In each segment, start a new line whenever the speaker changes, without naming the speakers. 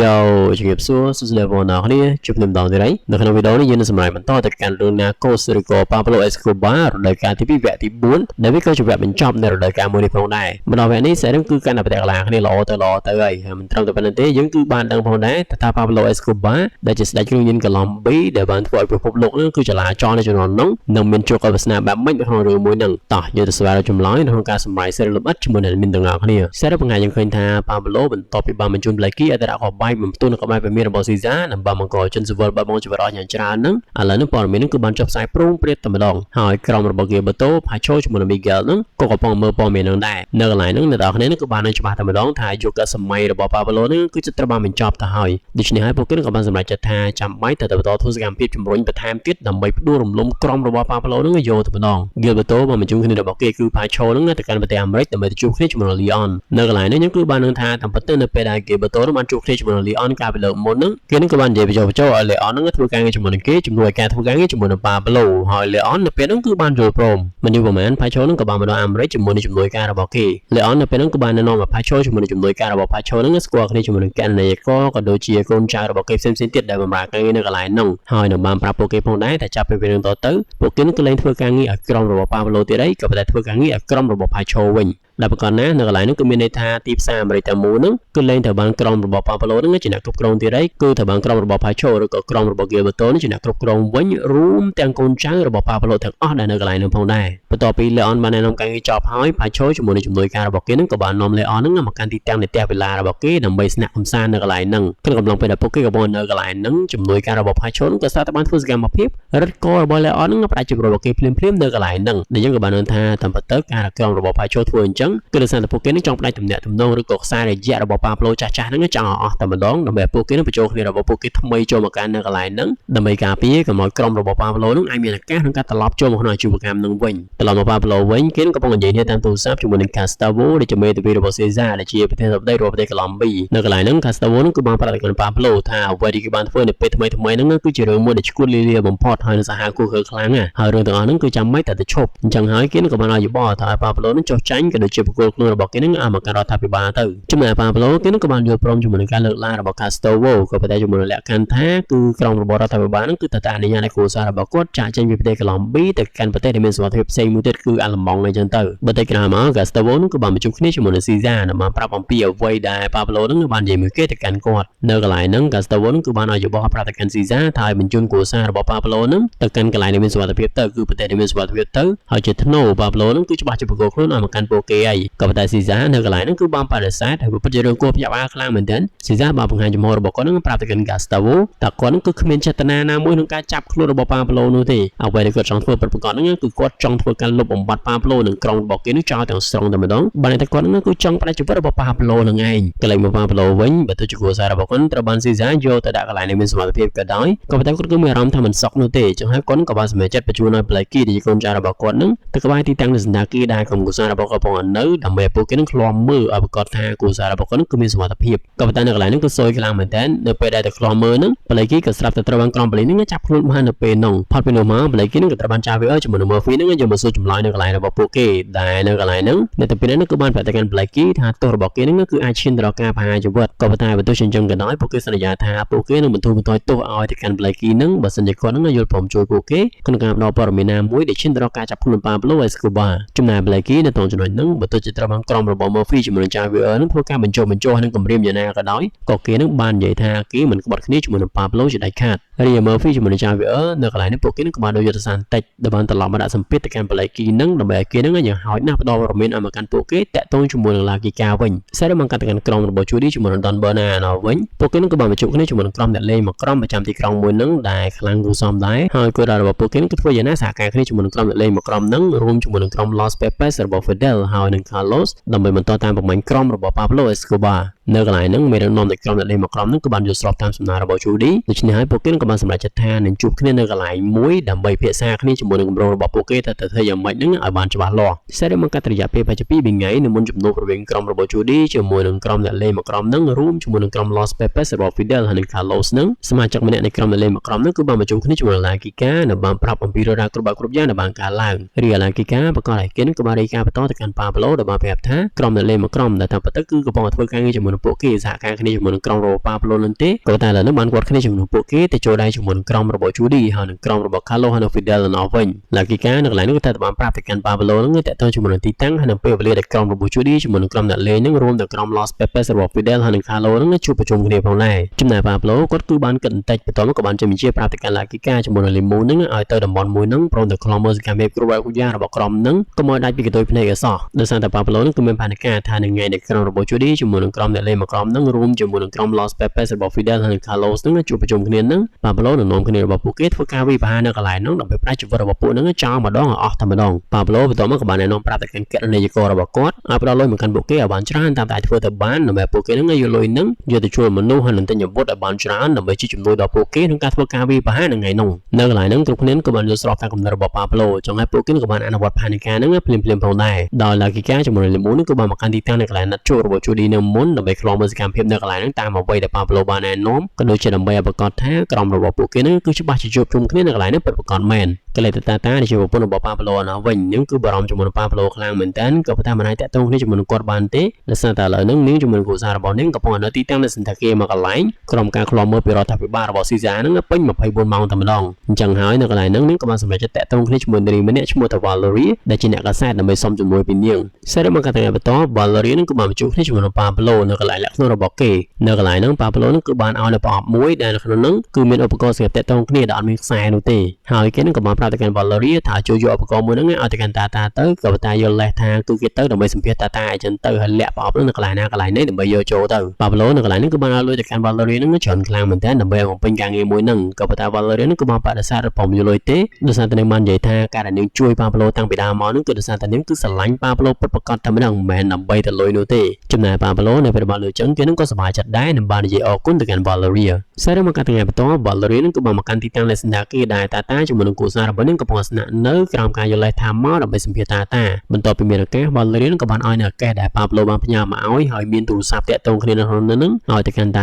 Yo, chừng nghiệp xưa, số level nào này, chụp niềm đau thế đấy.នៅក្នុងវីដេអូនេះយើងនឹងសម្ដែងបន្តទៅកាន់រឿងណាកូស្រីកូ Pablo Escobar រដូវកាលទី2វគ្គទី4ដែលវាក៏ជាវគ្គបញ្ចប់នៃរដូវកាលមួយនេះផងដែរម្ដងវគ្គនេះសារនឹងគឺកាន់តែប្រតិកលាគ្នាល្អទៅហើយមិនត្រឹមតែប៉ុណ្្នឹងទេយើងគឺបានដឹងផងដែរថា Pablo Escobar ដែលជាស្ដេចគ្រឿងយន្តកូឡុំប៊ីដែលបានធ្វើឲ្យពិភពលោកគឺចលាចលនៅជំនាន់នោះនឹងមានជោគវាសនាបែបម៉េចនៅក្នុងរឿងមួយហ្នឹងតោះយើងទៅស្វែងរកចម្លើយនៅក្នុងការសម្ដែងសារលម្អិតជាមួយនឹងមានទាំងអស់គ្នាសារបង្ហាញយើងឃើញថា Pablo បន្ទាប់ពីបានបញ្ជូន Blakey ឲ្យទៅដាក់ក្បាយបំផ្ទុះនៅក្បាយpremier របស់ Caesar និងបានបង្កជនស៊ីវិលបាត់បង់ជីវិតអស់យ៉ាងច្រើនហ្នឹងឥឡូវនេះព័ត៌មានហ្នឹងគឺបានចុះផ្សាយព្រមព្រៀងតែម្ដងហើយក្រុមរបស់ Gilberto ផាឆូជាមួយនឹង Miguel ហ្នឹងក៏កំពុងមើលព័ត៌មានហ្នឹងដែរនៅកន្លែងហ្នឹងអ្នកនរគ្នាគឺបាននឹងច្បាស់តែម្ដងថាយុគសម័យរបស់ Pablo ហ្នឹងគឺត្រូវបានបញ្ចប់ទៅហើយដូច្នេះហើយពួកគេក៏បានសម្រេចចិត្តថាចាំបាច់ទៅបន្តធ្វើសកម្មភាពជំរុញបន្ថែមទៀតដើម្បីផ្ដួលរំលំក្រុមរបស់ Pablo ហ្នឹងឲ្យយកទៅម្ដង Gilberto បានបញ្ជូនគ្នារបស់គេគឺផាឆូហ្នឹងទៅកាន់ប្រទេសអាមេរិកដើម្បីទៅជួបគ្នាជាមួយនឹង Leon នៅកន្លែងហ្នឹងខ្ញុំគឺបាននឹងថាតាមពិតទៅនៅពេលដែល Gilberto បានជួបគ្នាជាមួយនឹង Leon កាលពីលើកមុនហ្នឹងគេនឹងក៏បាននិយាយបញ្ចុះឲ្យ Leon ហ្នឹងធ្វើការងារជាមួយនឹងគេជំនួយការធ្វើការងារជាមួយនឹង Pablo ហើយ Leon នៅពេលហ្នឹងគឺបានយល់ព្រមមិនយូរប៉ុន្មាន Pacho ហ្នឹងក៏បានមកដល់អាមេរិកជាមួយនឹងជំនួយការរបស់គេ Leon នៅពេលហ្នឹងក៏បានណែនាំឲ្យ Pacho ជាមួយនឹងជំនួយការរបស់ Pacho ហ្នឹងស្គាល់គ្នាជាមួយនឹងកណ្ដាលក៏ដូចជាកូនចៅរបស់គេផ្សេងៗទៀតដែលបម្រើការងារនៅកន្លែងហ្នឹងហើយនឹងបានប្រាប់ពួកគេផងដែរថាចាប់ពីពេលហ្នឹងទៅពួកគេនឹងក៏លែងធ្វើការងារឲ្យក្រុមរបស់ Pablo ទៀតហើយក៏ប៉ុន្តែធ្វើការងារឲ្យក្រុមរបស់ Pacho វិញដែលប្រកាសណានៅកន្លែងនោះគឺមានន័យថាទីផ្សារអាមេរិកតែមួយនោះគឺលែងត្រូវបានក្រុមរបស់ Pablo នឹងជាអ្នកគ្រប់គ្រងទៀតហើយគឺត្រូវបានក្រុមរបស់ Pacho ឬក៏ក្រុមរបស់ Gilberto នេះជាអ្នកគ្រប់គ្រងវិញរួមទាំងកូនចៅរបស់ Pablo ទាំងអស់ដែលនៅកន្លែងនោះផងដែរបន្ទាប់ពី Leon បានណែនាំការងារចប់ហើយ Pacho ជាមួយនឹងជំនួយការរបស់គេនឹងក៏បាននាំ Leon នឹងមកកាន់ទីតាំងនៃផ្ទះវិឡារបស់គេដើម្បីស្នាក់កម្សាន្តនៅកន្លែងហ្នឹងក្នុងកំឡុងពេលដែលពួកគេកំពុងនៅកន្លែងហ្នឹងជំនួយការរបស់ Pacho ក៏ស្ទើរតែបានធ្វើសកម្មភាពរត់កលរបស់ Leon នឹងផ្ដាច់ជម្រករបស់គេភ្លាមៗនៅកន្លែងហ្នឹងដែលយើងក៏បានដឹងថាតាមពិតទៅការក្រុមរបស់ Pacho ធ្វើអញ្ចឹងគឺដោយសារតែពួកគេនឹងចង់ផ្ដាច់ទំនាក់ទំនងឬក៏ខ្សែរយៈរបស់ Pablo ចាស់ៗហ្នឹងចង់ឲ្យអស់តែម្ដងដើម្បីពួកគេនឹងបញ្ចូលគ្នារបស់ពួកគេថ្មីចូលមកកាន់នៅកន្លែងហ្នឹងដើម្បីការពារកុំឲ្យក្រុមរបស់ Pablo ហ្នឹងអាចមានឱកាសក្នុងការត្រឡប់ចូលមកក្នុងអាជីវកម្មហ្នឹងវិញត្រឡប់មក Pablo វិញគេនឹងកំពុងនិយាយគ្នាតាមទូរស័ព្ទជាមួយនឹង Gustavo ដែលជាមេធាវីរបស់ Caesar ដែលជាប្រធានាធិបតីរបស់ប្រទេសកូឡុំប៊ីនៅកន្លែងហ្នឹង Gustavo ហ្នឹងគឺបានប្រាប់ទៅកាន់ Pablo ថាអ្វីដែលគេបានធ្វើនៅពេលថ្មីៗហ្នឹងគឺជារឿងមួយដែលឈួតលាលាបំផុតហើយនឹងសាហាវគួរខើខ្លាំងណាស់ហើយរឿងទាំងអស់ហ្នឹងគឺចាំមិនតែទៅឈប់អញ្ចឹងហើយគេនឹងក៏បានឲ្យយោបល់ថា Pablo ហ្នឹងចុះចាញ់ក៏ដូចជាបុគ្គលខ្លួនរបស់គេហ្នឹងមកកាន់រដ្ឋាភិបាលទៅចំណែក Pablo គេនឹងក៏បានយល់ព្រមជាមួយនឹងការលើកឡើងរបស់ Gustavo ក៏ប៉ុន្តែជាមួយនឹងលក្ខខណ្ឌថាគឺក្រុមរបស់រដ្ឋាភិបាលហ្នឹងគឺតែអនុញ្ញាតឲ្យគ្រួសាររបស់គាត់ចាក់ចេញពីប្រទេសកូឡុំប៊ីទៅកាន់ប្រទេសដែលមានសុវត្ថិភាពផ្សេងមួយទៀតគឺអាល្លឺម៉ង់អីចឹងទៅបន្តិចក្រោយមក Gustavo ហ្នឹងក៏បានប្រជុំគ្នាជាមួយនឹង Caesar និងបានប្រាប់អំពីអ្វីដែល Pablo ហ្នឹងបាននិយាយមួយគេទៅកាន់គាត់នៅកន្លែងហ្នឹង Gustavo ហ្នឹងគឺបានឲ្យយោបល់ប្រាប់ទៅកាន់ Caesar ថាឲ្យបញ្ជូនគ្រួសាររបស់ Pablo ហ្នឹងទៅកាន់កន្លែងដែលមានសុវត្ថិភាពទៅគឺប្រទេសដែលមានសុវត្ថិភាពទៅហើយជាថ្នូរ Pablo ហ្នឹងគឺច្បាស់ជាប្រកបខ្លួនឲ្យមកកាន់ពួកគេហើយក៏ប៉ុន្តែ Caesar នៅកន្លែងហ្នឹងគឺបានបដិសេធហើយពិតជារឿងគួរភ្ញាក់ផ្អើលខ្លាំងមែនទែន Caesar បានបង្ហាញចំហរបស់គាត់ហ្នឹងប្រាប់ទៅកាន់ Gustavo ថាគាត់ហ្នឹងគឺគ្មានចេតនាណាមួយក្នុងការចាប់ខ្លួនរបស់ Pablo នោះទេអ្វីដែលគាត់ចង់ធ្វើប្រកបហ្នឹងគឺគាត់ចង់ធ្វើការលុបបំបាត់ Pablo និងក្រុមរបស់គេនោះចោលទាំងស្រុងតែម្ដងបានតែគាត់ហ្នឹងគឺចង់ផ្ដាច់ជីវិតរបស់ Pablo នឹងឯងកន្លែងមក Pablo វិញបើទោះជាគ្រួសាររបស់គាត់ត្រូវបាន Caesar យកទៅដាក់កន្លែងដែលមានសុវត្ថិភាពក៏ដោយក៏ប៉ុន្តែគាត់គឺមានអារម្មណ៍ថាមិនសុខនោះទេចឹងហើយគាត់ក៏បានសម្រេចចិត្តបញ្ជូនឲ្យ Blakey ដែលជាកូនចៅរបស់គាត់ហ្នឹងទៅក្បែរទីតាំងនៃសណ្ឋាគារដែលក្រុមគ្រួសាររបស់គាត់កំពុងនៅដើម្បីឲ្យពួកគេនឹងឃ្លាំមើលឲ្យប្រកាសថាគ្រួសាររបស់គាត់ហ្នឹងគឺមានសុវត្ថិភាពក៏ប៉ុន្តែនៅកន្លែងហ្នឹងគឺសួយខ្លាំងមែនតើនៅពេលដែលទៅឃ្លាំមើលហ្នឹង Blakey ក៏ស្រាប់តែត្រូវបានក្រុមប៉ូលីសហ្នឹងចាប់ខ្លួនបាននៅពេលហ្នឹងផុតពីនោះមក Blakey ហ្នឹងក៏ត្រូវបានចាប់វាជាមួយនឹង Murphy ហ្នឹងយកមកសួរចម្លើយនៅកន្លែងរបស់ពួកគេដែលនៅកន្លែងហ្នឹងនៅតែពេលហ្នឹងគឺបានប្រាប់ទៅកាន់ Blakey ថាទោសរបស់គេហ្នឹងគឺអាចឈានទៅដល់ការប្រហារជីវិតក៏ប៉ុន្តែបើទោះជាអញ្ចឹងក៏ដោយពួកគេសន្យាថាពួកគេនឹងបន្ធូរបន្ថយទោសឲ្យទៅកាន់ Blakey ហ្នឹងបើសិនជាគាត់ហ្នឹងយល់ព្រមជួយពួកគេក្នុងការផ្ដល់ព័ត៌មានណាមួយដែលឈានទៅដល់ការចាប់ខ្លួន Pablo Escobar ចំណែក Blakey នៅក្នុងចំណុចហ្នឹងបើទោះជាត្រូវបានក្រុមរបស់ Murphy ជាមួយនឹង Javier ហ្នឹងធ្វើការបញ្ចុះនឹងគម្រាមយ៉ាងណាក៏ដោយក៏គេនឹងបាននិយាយថាគេមិនក្បត់គ្នាជាមួយនឹង Pablo ជាដាច់ខាតហើយ Murphy ជាមួយនឹង Javier នៅកន្លែងនេះពួកគេនឹងក៏បានយកយុទ្ធសាស្ត្រតិចដែលបានត្រឡប់មកដាក់សម្ពាធទៅកាន់ Blakey ហ្នឹងដើម្បីឲ្យគេនឹងយ៉ាងហោចណាស់ផ្ដល់ព័ត៌មានឲ្យមកកាន់ពួកគេតាក់ទងជាមួយនឹង Lagica វិញសារមកកាន់ទៅកាន់ក្រុមរបស់ Judy ជាមួយនឹង Don Bernardo វិញពួកគេនឹងក៏បានបញ្ជុំគ្នាជាមួយនឹងក្រុមអ្នកលេងមួយក្រុមប្រចាំទីក្រុងមួយហ្នឹងដែលខ្លាំងគូសំដែរហើយគោលដៅរបស់ពួកគេនឹងគឺធ្វើយ៉ាងណាសហការគ្នាជាមួយនឹងក្រុមអ្នកលេងមួយក្រុមហ្នឹងរួមជាមួយនឹងក្រុម Los Pepes របស់ Fidel ហើយនឹង Carlos ដើម្បីបន្តតាមប្រមាញ់ក្រុមរបស់ Pablo Escobar នៅកន្លែងហ្នឹងមេដឹកនាំនៃក្រុមអ្នកលេងមួយក្រុមហ្នឹងក៏បានយល់ស្របតាមសំណើរបស់ Judy ដូច្នេះហើយពួកគេក៏បាន បានសម្រេចចិត្តថានឹងជួបគ្នានៅកន្លែងមួយដើម្បីពិភាក្សាគ្នាជាមួយនឹងគម្រោងរបស់ពួកគេថាទៅធ្វើយ៉ាងម៉េចនឹងឲ្យបានច្បាស់លាស់សេរីមកកាត់រយៈពេលប្រហែលជា2ថ្ងៃនៅមុនជំនួបរវាងក្រុមរបស់ Judy ជាមួយនឹងក្រុមអ្នកលេងមួយក្រុមនឹងរួមជាមួយនឹងក្រុម Los Pepes របស់ Fidel ហើយនិង Carlos នឹងសមាជិកម្នាក់នៃក្រុមអ្នកលេងមួយក្រុមនឹងគឺបានបញ្ជុំគ្នាជាមួយនឹង Lakika នៅបានប្រាប់អំពីរឿងរ៉ាវគ្រប់យ៉ាងដែលបានកើតឡើងរីឯ Lakika ប្រកាសឲ្យគេនឹងក៏បានរាយការណ៍បន្តទៅកាន់ Pablo ដែលបានប្រាប់ថាក្រុមអ្នកលេងមួយក្រុមដែលតាមពិតគឺកំពុងធ្វើការងារជាមួយនឹងពួកគេសហការគ្នាជាមួយនឹងក្រុមរបស់ Pablo នឹងទេក៏តែឥឡូវនេះបានគាត់គ្នាជាមួយនឹងពួកគេទៅចូលដៃជាមួយនឹងក្រុមរបស់ Judy ហើយនិងក្រុមរបស់ Carlos ហើយនិង Fidel នៅវិញ Lakika នៅកន្លែងនេះក៏តែបានប្រាប់ទៅកាន់ Pablo នឹងតើតើជាមួយនឹងទីតាំងហើយនិងពេលវេលាដែលក្រុមរបស់ Judy ជាមួយនឹងក្រុមអ្នកលេងនឹងរួមទាំងក្រុម Los Pepes របស់ Fidel ហើយនិង Carlos នឹងជួបប្រជុំគ្នាផងដែរចំណែក Pablo គាត់គឺបានគិតបន្តិចបន្ទាប់មកក៏បានជំរាបប្រាប់ទៅកាន់ Lakika ជាមួយនឹង Limon នឹងឲ្យទៅតំបន់មួយនឹងព្រមទាំងខ្លំមើលសកម្មភាពគ្រប់យ៉ាងរបស់ក្រុមនឹងកុំឲ្យដាច់ពីកន្ទុយភ្នែកឲ្យសោះដោយសារតែ Pablo នឹងគឺមានផែនការថានៅថ្ងៃដែលក្រុមរបស់ Judy ជាមួយនឹងក្រុមអ្នកលេងមួយក្រុមនឹងរួមជាមួយនឹងក្រុម Los Pepes របស់ Fidel ហើយនិង Carlos នឹងជួបប្រជុំគ្នានឹង Pablo នឹងនាំគ្នារបស់ពួកគេធ្វើការវិភាគនៅកន្លែងនោះដើម្បីប្រាជ្ញជីវិតរបស់ពួកនឹងចោលម្ដងឲ្យអស់តែម្ដង Pablo បន្តមកក៏បានណែនាំប្រាប់ទៅកាន់គណនេយ្យកររបស់គាត់ឲ្យផ្ដល់លុយមកកាន់ពួកគេឲ្យបានច្រើនតាមតែអាចធ្វើទៅបានដើម្បីពួកគេនឹងយកលុយនឹងយកទៅជួយមនុស្សហើយនឹងទិញអាវុធឲ្យបានច្រើនដើម្បីជាជំនួយដល់ពួកគេក្នុងការធ្វើការវិភាគនៅថ្ងៃនោះនៅកន្លែងនោះគ្រប់គ្នាក៏បានយល់ស្របតាមគំនិតរបស់ Pablo ចង់ឲ្យពួកគេក៏បានអនុវត្តផែនការនឹងភ្លាមៗផងដែរដោយ Lakika ជាមួយនឹង Limon ក៏បានមកកាន់ទីតាំងនៅកន្លែងណាត់ជួបរបស់ Judy នៅមុនដើម្បីខ្លំមើលសកម្មភាពនៅកន្លែងនោះតាមអ្វីដែល Pablo បានណែនាំក៏ដូចជាដើម្បីឲ្យប្រកាសថាក្រុមរបស់ពួកគេនឹងគឺច្បាស់ជាជួបជុំគ្នានៅកន្លែងនេះពិតប្រាកដមែនកលិតតាដែលជាប្រពន្ធរបស់ Pablo នៅវិញនឹងគឺបារម្ភជាមួយនឹង Pablo ខ្លាំងមែនតើក៏ប៉ុន្តែមិនអាចតាក់ទងគ្នាជាមួយនឹងគាត់បានទេដោយសារតែឥឡូវនេះនាងជាមួយនឹងគ្រួសាររបស់នាងកំពុងនៅទីតាំងនៅសន្តាគារមួយកន្លែងក្រុមការឃ្លាំមើលពីរដ្ឋាភិបាលរបស់ Caesar នឹងពេញ24ម៉ោងតែម្ដងអញ្ចឹងហើយនៅកន្លែងនោះនាងក៏បានសម្រេចចិត្តតាក់ទងគ្នាជាមួយនារីម្នាក់ឈ្មោះថា Valerie ដែលជាអ្នកកាសែតដើម្បីសុំជំនួយពីនាងសេរីមកកាត់ថ្ងៃបន្ត Valerie នឹងក៏បានបញ្ជុំគ្នាជាមួយនឹង Pablo នៅកន្លែងលក្ខណៈរបស់គេនៅកន្លែងនោះ Pablo នឹងគឺបានឲ្យនៅប្រអប់មួយដែលនៅក្នុងនោះគឺមានឧបករណ៍សម្រាប់តាក់ទងគ្នាដែលអត់មានខ្សែនោះទេហើយគេនឹងក៏បានប្រាប់ទៅកាន់ Valerie ថាជួយយកឧបករណ៍មួយហ្នឹងឲ្យទៅកាន់តាទៅក៏ប៉ុន្តែយកលេសថាគឺគេទៅដើម្បីសម្ភាសតាអញ្ចឹងទៅហើយលាក់ប្រអប់ហ្នឹងនៅកន្លែងណាកន្លែងនេះដើម្បីយកចូលទៅ Pablo នៅកន្លែងនេះគឺបានឲ្យលុយទៅកាន់ Valerie ហ្នឹងច្រើនខ្លាំងមែនតើដើម្បីឲ្យបំពេញការងារមួយហ្នឹងក៏ប៉ុន្តែ Valerie ហ្នឹងគឺបានបដិសេធព្រមយកលុយទេដោយសារតែនាងបាននិយាយថាការដែលនាងជួយ Pablo តាំងពីដើមមកហ្នឹងគឺដោយសារតែនាងគឺស្រឡាញ់ Pablo ពិតប្រាកដតែម្ដងមិនមែនដើម្បីតែលុយនោះទេចំណែក Pablo នៅពេលបានលុយចឹងគេនឹងក៏សប្បាយចិត្តដែរនិងបាននិយាយអរគុណទៅកាន់ Valerie សារមកកាត់ថ្ងៃបន្ត Valerie នឹងក៏បានមកកាន់ទីតាំងលេសន្តាគារដែរតាជាមួយនឹងគូសាររបស់នាងកំពុងស្នាក់នៅក្រោមការយកលេសថាមកដើម្បីសម្ភាសតាបន្ទាប់ពីមានឱកាស Valerie នឹងក៏បានឲ្យនៅឱកាសដែល Pablo បានផ្ញើមកឲ្យហើយមានទូរស័ព្ទតាក់ទងគ្នានៅក្នុងនោះឲ្យទៅកាន់ត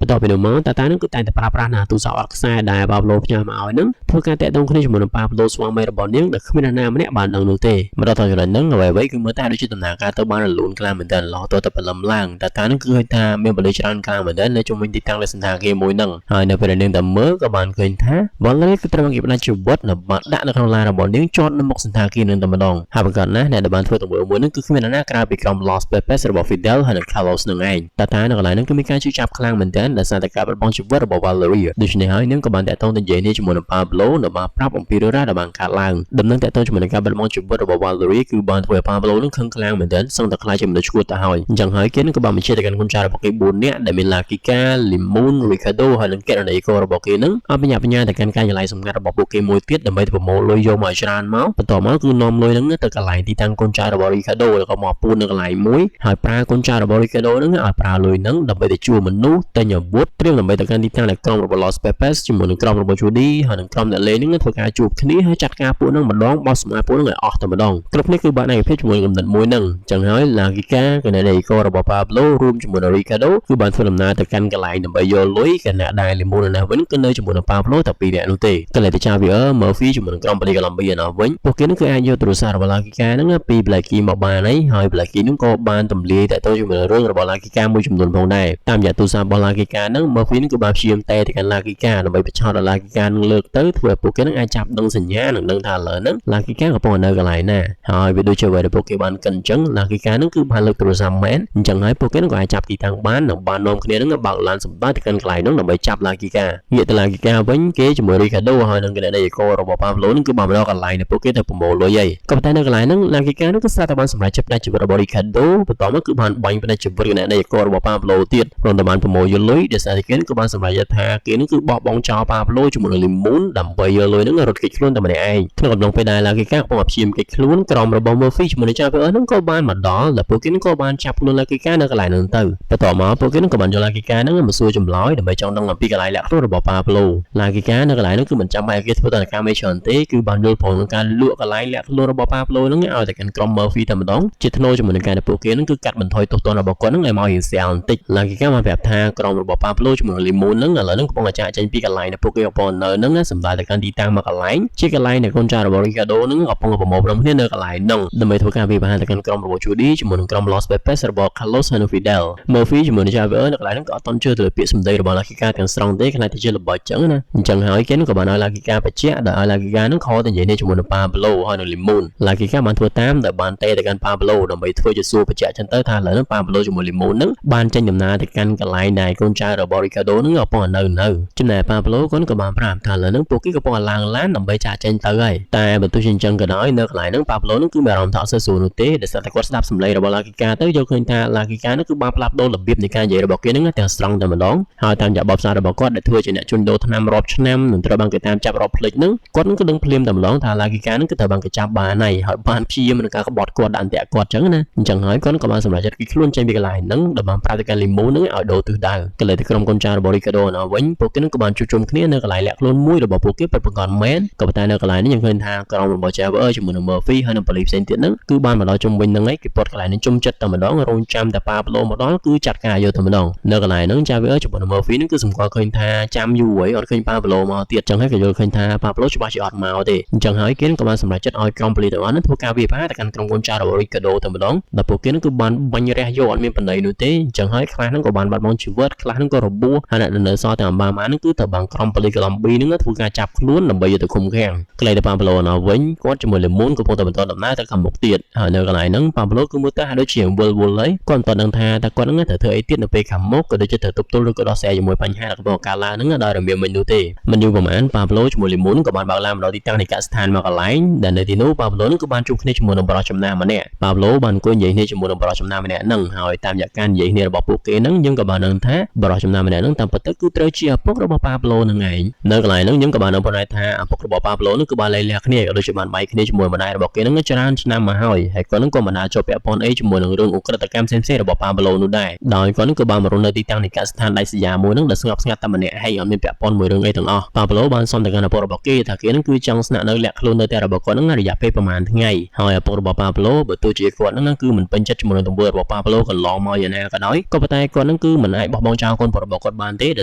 ាបន្ទាប់ពីនោះមកតានឹងគឺតែងតែប្រើប្រាស់ណាទូរស័ព្ទអត់ខ្សែដែល Pablo ផ្ញើមកឲ្យនឹងធ្វើការតាក់ទងគ្នាជាមួយនឹង Pablo ស្វាមីរបស់នាងដែលគ្មាននរណាម្នាក់បានដឹងនោះទេមកដល់ចំណុចហ្នឹងអ្វីៗគឺមើលតែដូចជាដំណើរការទៅបានរលូនខ្លាំងមែនទែនឡោះទៅព្រលឹមឡើងតានឹងគឺឃើញថាមានបលិច្រើនខ្លាំងមែនទែននៅជុំវិញទីតាំងលេសន្តាគារមួយហ្នឹងហើយនៅពេលនាងតែមើលក៏បានឃើញថា Valerie គឺត្រូវបានគេផ្ដាច់ជីវិតនៅបាត់ដាក់នៅក្នុងឡានរបស់នាងចតនៅមុខសន្តាគារនឹងតែម្ដងហើយប្រកាសណាស់អ្នកដែលបានធ្វើទង្វើមួយហ្នឹងគឺគ្មាននរណាក្រៅពីក្រុម Los Pepes របស់ Fidel ហើយនិង Carlos នឹងឯងតានៅកន្លែងហ្នឹងគឺមានការជឿចាប់ខ្លាំងមែនទែនដោយសារតែការបាត់បង់ជីវិតរបស់ Valerie ដូច្នេះហើយនាងក៏បានតាក់ទងទៅនិយាយនេះជាមួយនឹង Pablo នៅបានប្រាប់អំពីរឿងរ៉ាវដែលបានកើតឡើងដំណឹងតាក់ទងជាមួយនឹងការបាត់បង់ជីវិតរបស់ Valerie គឺបានធ្វើឲ្យ Pablo នឹងខឹងខ្លាំងមែនទែនសឹងតែខ្លាចជាមនុស្សឈួតទៅហើយអញ្ចឹងហើយគេនឹងក៏បានបញ្ជាទៅកាន់កូនចៅរបស់គេ4នាក់ដែលមាន Lakika, Limon, Ricardo ហើយនិងកណនេយ្យកររបស់គេនឹងឲ្យបញ្ញាទៅកាន់ការចល័យសម្ងាត់របស់ពួកគេមួយទៀតដើម្បីទៅប្រមូលលុយយកមកច្រើនមកបន្ទាប់មកគឺនាំលុយនឹងទៅកន្លែងទីតាំងកូនចៅរបស់ Ricardo แล้วក៏មកពូននៅកន្លែងមួយហើយប្រើកូនចៅរបស់ Ricardo នឹងឲ្យប្រើលុយនឹងដើម្បីទៅជួលមនុស្សទិញអាវុធត្រៀមដើម្បីទៅកាន់ទីតាំងនៃក្រុមរបស់ Los Pepes ជាមួយនឹងក្រុមរបស់ Judy ហើយនឹងក្រុមអ្នកលេងនឹងធ្វើការជួបគ្នាហើយចាត់ការពួកនឹងម្ដងបោះសម្អាតពួកនឹងឲ្យអស់តែម្ដងគ្រប់នេះគឺបានឯកភាពជាមួយកំណត់មួយនឹងអញ្ចឹងហើយ Lakika កណនេយ្យកររបស់ Pablo រួមជាមួយនឹង Ricardo គឺបានធ្វើដំណើរទៅកាន់កន្លែងដើម្បីយកលុយគណៈដែល Limon នៅវិញគឺនៅជាមួយនឹង Pablo តែ2នាក់នោះទេកន្លែងទៅចាវីអឺ Murphy ជាមួយនឹងក្រុមប៉ូលីសកូឡុំប៊ីនៅវិញពួកគេនឹងគឺអាចយកទូរស័ព្ទរបស់ Lakika ហ្នឹងពី Blackie មកបានហើយ Blackie ហ្នឹងក៏បានទម្លាយតាក់ទងជាមួយនឹងរឿងរបស់ Lakika មួយចំនួនផងដែរតាមរយៈទូរស័ព្ទរបស់ Lakika ហ្នឹង Murphy ហ្នឹងក៏បានព្យាយាមតែទៅកាន់ Lakika ដើម្បីបញ្ឆោតដល់ Lakika នឹងលើកទៅធ្វើឲ្យពួកគេនឹងអាចចាប់ដឹងសញ្ញានឹងដឹងថាឥឡូវហ្នឹង Lakika កំពុងនៅកន្លែងណាហើយវាដូចជាអ្វីដែលពួកគេបានកិនអញ្ចឹង Lakika ហ្នឹងគឺបានលើកទូរស័ព្ទមែនអញ្ចឹងហើយពួកគេនឹងក៏អាចចាប់ទីតាំងបាននិងបាននាំគ្នានឹងបើកឡានសម្ដេចទៅកាន់កន្លែងហ្នឹងដើម្បីចាប់ Lakika ងាកទៅ Lakika វិញគេជាមួយ Ricardo ហើយនឹងកណនេយ្យកររបស់ របស់ប៉ាប្លូនឹងគឺបានមកដល់កន្លែងដែលពួកគេទៅប្រមូលលុយហើយក៏ប៉ុន្តែនៅកន្លែងហ្នឹងឡាគីកានឹងគឺស្រាប់តែបានសម្រេចចាប់ផ្នែកជីវិតរបស់ Ricardo បន្ទាប់មកគឺបានបាញ់ផ្នែកជីវិតនៃនៃករបស់ប៉ាប្លូទៀតព្រមទាំងបានប្រមូលយកលុយដែលសារតែគេក៏បានសម្រេចថាគេនឹងគឺបោះបង់ចោលប៉ាប្លូជាមួយនឹងលីមូនដើម្បីយកលុយហ្នឹងរត់គេចខ្លួនតែម្នាក់ឯងក្នុងកំឡុងពេលដែលឡាគីកាកំពុងព្យាយាមគេចខ្លួនក្រុមរបស់ Murphy ជាមួយនឹងចាពើហ្នឹងក៏បានមកដល់ដែលពួកគេនឹងក៏បានចាប់ខ្លួនឡាគីកានៅកន្លែងហ្នឹងទៅបន្ទាប់មកពួកគេនឹងក៏បានយកឡាគីកាហ្នឹងមកសួរចម្លើយដើម្បីចង់ដឹងអំពីកន្លែងលាក់ខ្លួនរបស់ប៉ាប្លូឡាគីកានៅកន្លែងហ្នឹងគឺមិនចាំបាច់គេធ្វើតន្តកម្មច្រើនទេគឺបានយល់ព្រមនឹងការលក់កន្លែងលាក់ខ្លួនរបស់ប៉ាប្លូហ្នឹងឲ្យតែកាន់ក្រុម Murphy តែម្ដងជាថ្នូរជាមួយនឹងការដែលពួកគេនឹងគឺកាត់បន្ថយទោសទណ្ឌរបស់គាត់ហ្នឹងឲ្យមករៀងស្រាលបន្តិចឡាគីកាបានប្រាប់ថាក្រុមរបស់ប៉ាប្លូជាមួយនឹងលីមូនហ្នឹងឥឡូវហ្នឹងកំពុងតែចាក់ចេញពីកន្លែងដែលពួកគេកំពុងនៅហ្នឹងណាសម្រាប់តែកាន់ទីតាំងមកកន្លែងជាកន្លែងដែលកូនចៅរបស់ Ricardo ហ្នឹងកំពុងប្រមូលផ្ដុំគ្នានៅកន្លែងហ្នឹងដើម្បីធ្វើការវិភាគទៅកាន់ក្រុមរបស់ Judy ជាមួយនឹងក្រុម Los Pepes របស់ Carlos ហើយនិង Fidel Murphy ជាមួយនឹង Javier នៅកន្លែងហ្នឹងក៏អត់ទាន់ជឿទៅលើពាក្យសម្ដីរបស់ Lakika ទាំងស្រុងទេខ្លាចទៅជាល្បិចចឹងណាអញ្ចឹងហើយគេក៏បានឲ្យ Lakika បញ្ជាក់ដល់ឲ្យ Lakika ហ្នឹងខលទៅនិយាយនេះជាមួយនឹង Pablo ហើយនឹង Limon Lakika បានធ្វើតាមដែលបានទេទៅកាន់ Pablo ដើម្បីធ្វើជាសួរបញ្ជាក់ចឹងទៅថាឥឡូវហ្នឹង Pablo ជាមួយ Limon ហ្នឹងបានចេញដំណើរទៅកាន់កន្លែងដែលកូនចៅរបស់ Ricardo ហ្នឹងកំពុងនៅចំណែក Pablo គាត់ក៏បានប្រាប់ថាឥឡូវហ្នឹងពួកគេកំពុងឡើងឡានដើម្បីចាក់ចេញទៅហើយតែបើទោះជាអញ្ចឹងក៏ដោយនៅកន្លែងហ្នឹង Pablo ហ្នឹងគឺមានអារម្មណ៍ថាអត់សូវស្រួលនោះទេដោយសារតែគាត់ស្ដាប់សម្លេងរបស់ Lakika ទៅយល់ឃើញថា Lakika ហ្នឹងគឺបានផ្លាស់ប្ដូររបៀបនៃការនិយាយរបស់គេហ្នឹងទាំងស្រុងតែម្ដងហើយតាមរយៈបទពិសោធន៍របស់គាត់ដែលធ្វើជាអ្នកជួញដូរថ្នាំរាប់ឆ្នាំនឹងត្រូវបានគេតាមចាប់រាប់ភ្លេចហ្នឹងគាត់នឹងក៏ដឹងភ្លាមតែម្ដងថា Lakika ហ្នឹងគឺត្រូវបានគេចាប់បានហើយបានព្យាយាមនឹងការក្បត់គាត់ដាក់អន្ទាក់គាត់ចឹងណាអញ្ចឹងហើយគាត់ក៏បានសម្រេចចិត្តគេចខ្លួនចេញពីកន្លែងហ្នឹងដែលបានប្រាប់ទៅកាន់ Limon ហ្នឹងឲ្យដូរទិសដៅក៏លើទៅក្រុមកូនចៅរបស់ Ricardo នៅវិញពួកគេនឹងក៏បានជួបជុំគ្នានៅកន្លែងលាក់ខ្លួនមួយរបស់ពួកគេពិតប្រាកដមែនក៏ប៉ុន្តែនៅកន្លែងនេះយើងឃើញថាក្រុមរបស់ Javier ជាមួយនឹង Murphy ហើយនិងប៉ូលីសផ្សេងទៀតហ្នឹងគឺបានមកដល់ជុំវិញហ្នឹងឯងគេពត់កន្លែងនេះជុំចិត្តតែម្ដងរងចាំតែ Pablo មកដល់គឺចាត់ការយកតែម្ដងនៅកន្លែងហ្នឹង Javier ជាមួយនឹង Murphy ហ្នឹងគឺសម្គាល់ឃើញថាចាំយូរហើយអត់ឃើញ Pablo មកទៀតចឹងហើយក៏យល់ឃើញថា Pablo ច្បាស់ជាអត់មកទេអញ្ចឹងហើយគេក៏បានសម្រេចចិត្តឲ្យក្រុមប៉ូលីសទាំងអស់ហ្នឹងធ្វើការវិភាគទៅកាន់ក្រុមកូនចៅរបស់ Ricardo តែម្ដងដល់ពួកគេហ្នឹងគឺបានបាញ់រះយកអត់មានបណ្ដៃនោះទេអញ្ចឹងហើយខ្លះហ្នឹងក៏បានបាត់បង់ជីវិតខ្លះហ្នឹងក៏របួសហើយអ្នកនៅសល់តែអំបាម៉ាហ្នឹងគឺត្រូវបានក្រុមប៉ូលីសកូឡុំប៊ីហ្នឹងធ្វើការចាប់ខ្លួនដើម្បីយកទៅឃុំឃាំងក្លែងទៅ Pablo នៅវិញគាត់ជាមួយ Limon កំពុងតែបន្តដំណើរទៅខាងមុខទៀតហើយនៅកន្លែងហ្នឹង Pablo គឺមើលទៅហាក់ដូចជាវល់ហើយគាត់មិនទាន់ដឹងថាតើគាត់ហ្នឹងត្រូវធ្វើអីទៀតនៅពេលខាងមុខក៏ដូចជាត្រូវទប់ទល់ឬក៏ដោះស្រាយជាមួយបញ្ហាដែលកំពុងកើតឡើងហ្នឹងដោយរំលងមិញនោះទេមិនយូរប៉ុន្មាន Pablo ជាមួយ Limon ក៏បានបើកឡានមកដល់ទីតាំងនៃកសិដ្ឋានមកកន្លែងដែលនៅទីនោះ Pablo នឹងក៏បានជួបគ្នាជាមួយនឹងបរិសុទ្ធចំណាម្នាក់ Pablo បានអង្គុយនិយាយគ្នាជាមួយនឹងបរិសុទ្ធចំណាម្នាក់ហ្នឹងហើយតាមរយៈការនិយាយគ្នារបស់ពួកគេហ្នឹងយើងក៏បានដឹងថាបរិសុទ្ធចំណាម្នាក់ហ្នឹងតាមពិតទៅគឺត្រូវជាឪពុករបស់ Pablo ហ្នឹងឯងនៅកន្លែងហ្នឹងយើងក៏បានដឹងផងដែរថាឪពុករបស់ Pablo ហ្នឹងគឺបានលែងលះគ្នាក៏ដូចជាបានបែកគ្នាជាមួយម្ដាយរបស់គេហ្នឹងច្រើនឆ្នាំមកហើយគាត់ហ្នឹងក៏មិនអាចជាប់ពាក់ព័ន្ធអីជាមួយនឹងរឿងអ ក្រិតកម្មផ្សេងៗរបស់ Pablo នោះដែរដោយគាត់នឹងក៏បានមករស់នៅទីតាំងនៃកសិដ្ឋានដាច់ស្រយាលមួយហ្នឹងដែលស្ងប់ស្ងាត់តែម្នាក់ហើយអត់មានពាក់ព័ន្ធមួយរឿងអីទាំងអស់ Pablo បានសុំទៅកាន់ឪពុករបស់គេថាគេនឹងគឺចង់ស្នាក់នៅលាក់ខ្លួននៅផ្ទះរបស់គាត់ហ្នឹងរយៈពេលប្រហែលថ្ងៃហើយឪពុករបស់ Pablo បើទោះជាគាត់ហ្នឹងគឺមិនពេញចិត្តជាមួយនឹងទង្វើរបស់ Pablo កន្លងមកយ៉ាងណាក៏ដោយក៏ប៉ុន្តែគាត់ហ្នឹងគឺមិនអាចបោះបង់ចោលកូនប្រុសរបស់គាត់បានទេដោ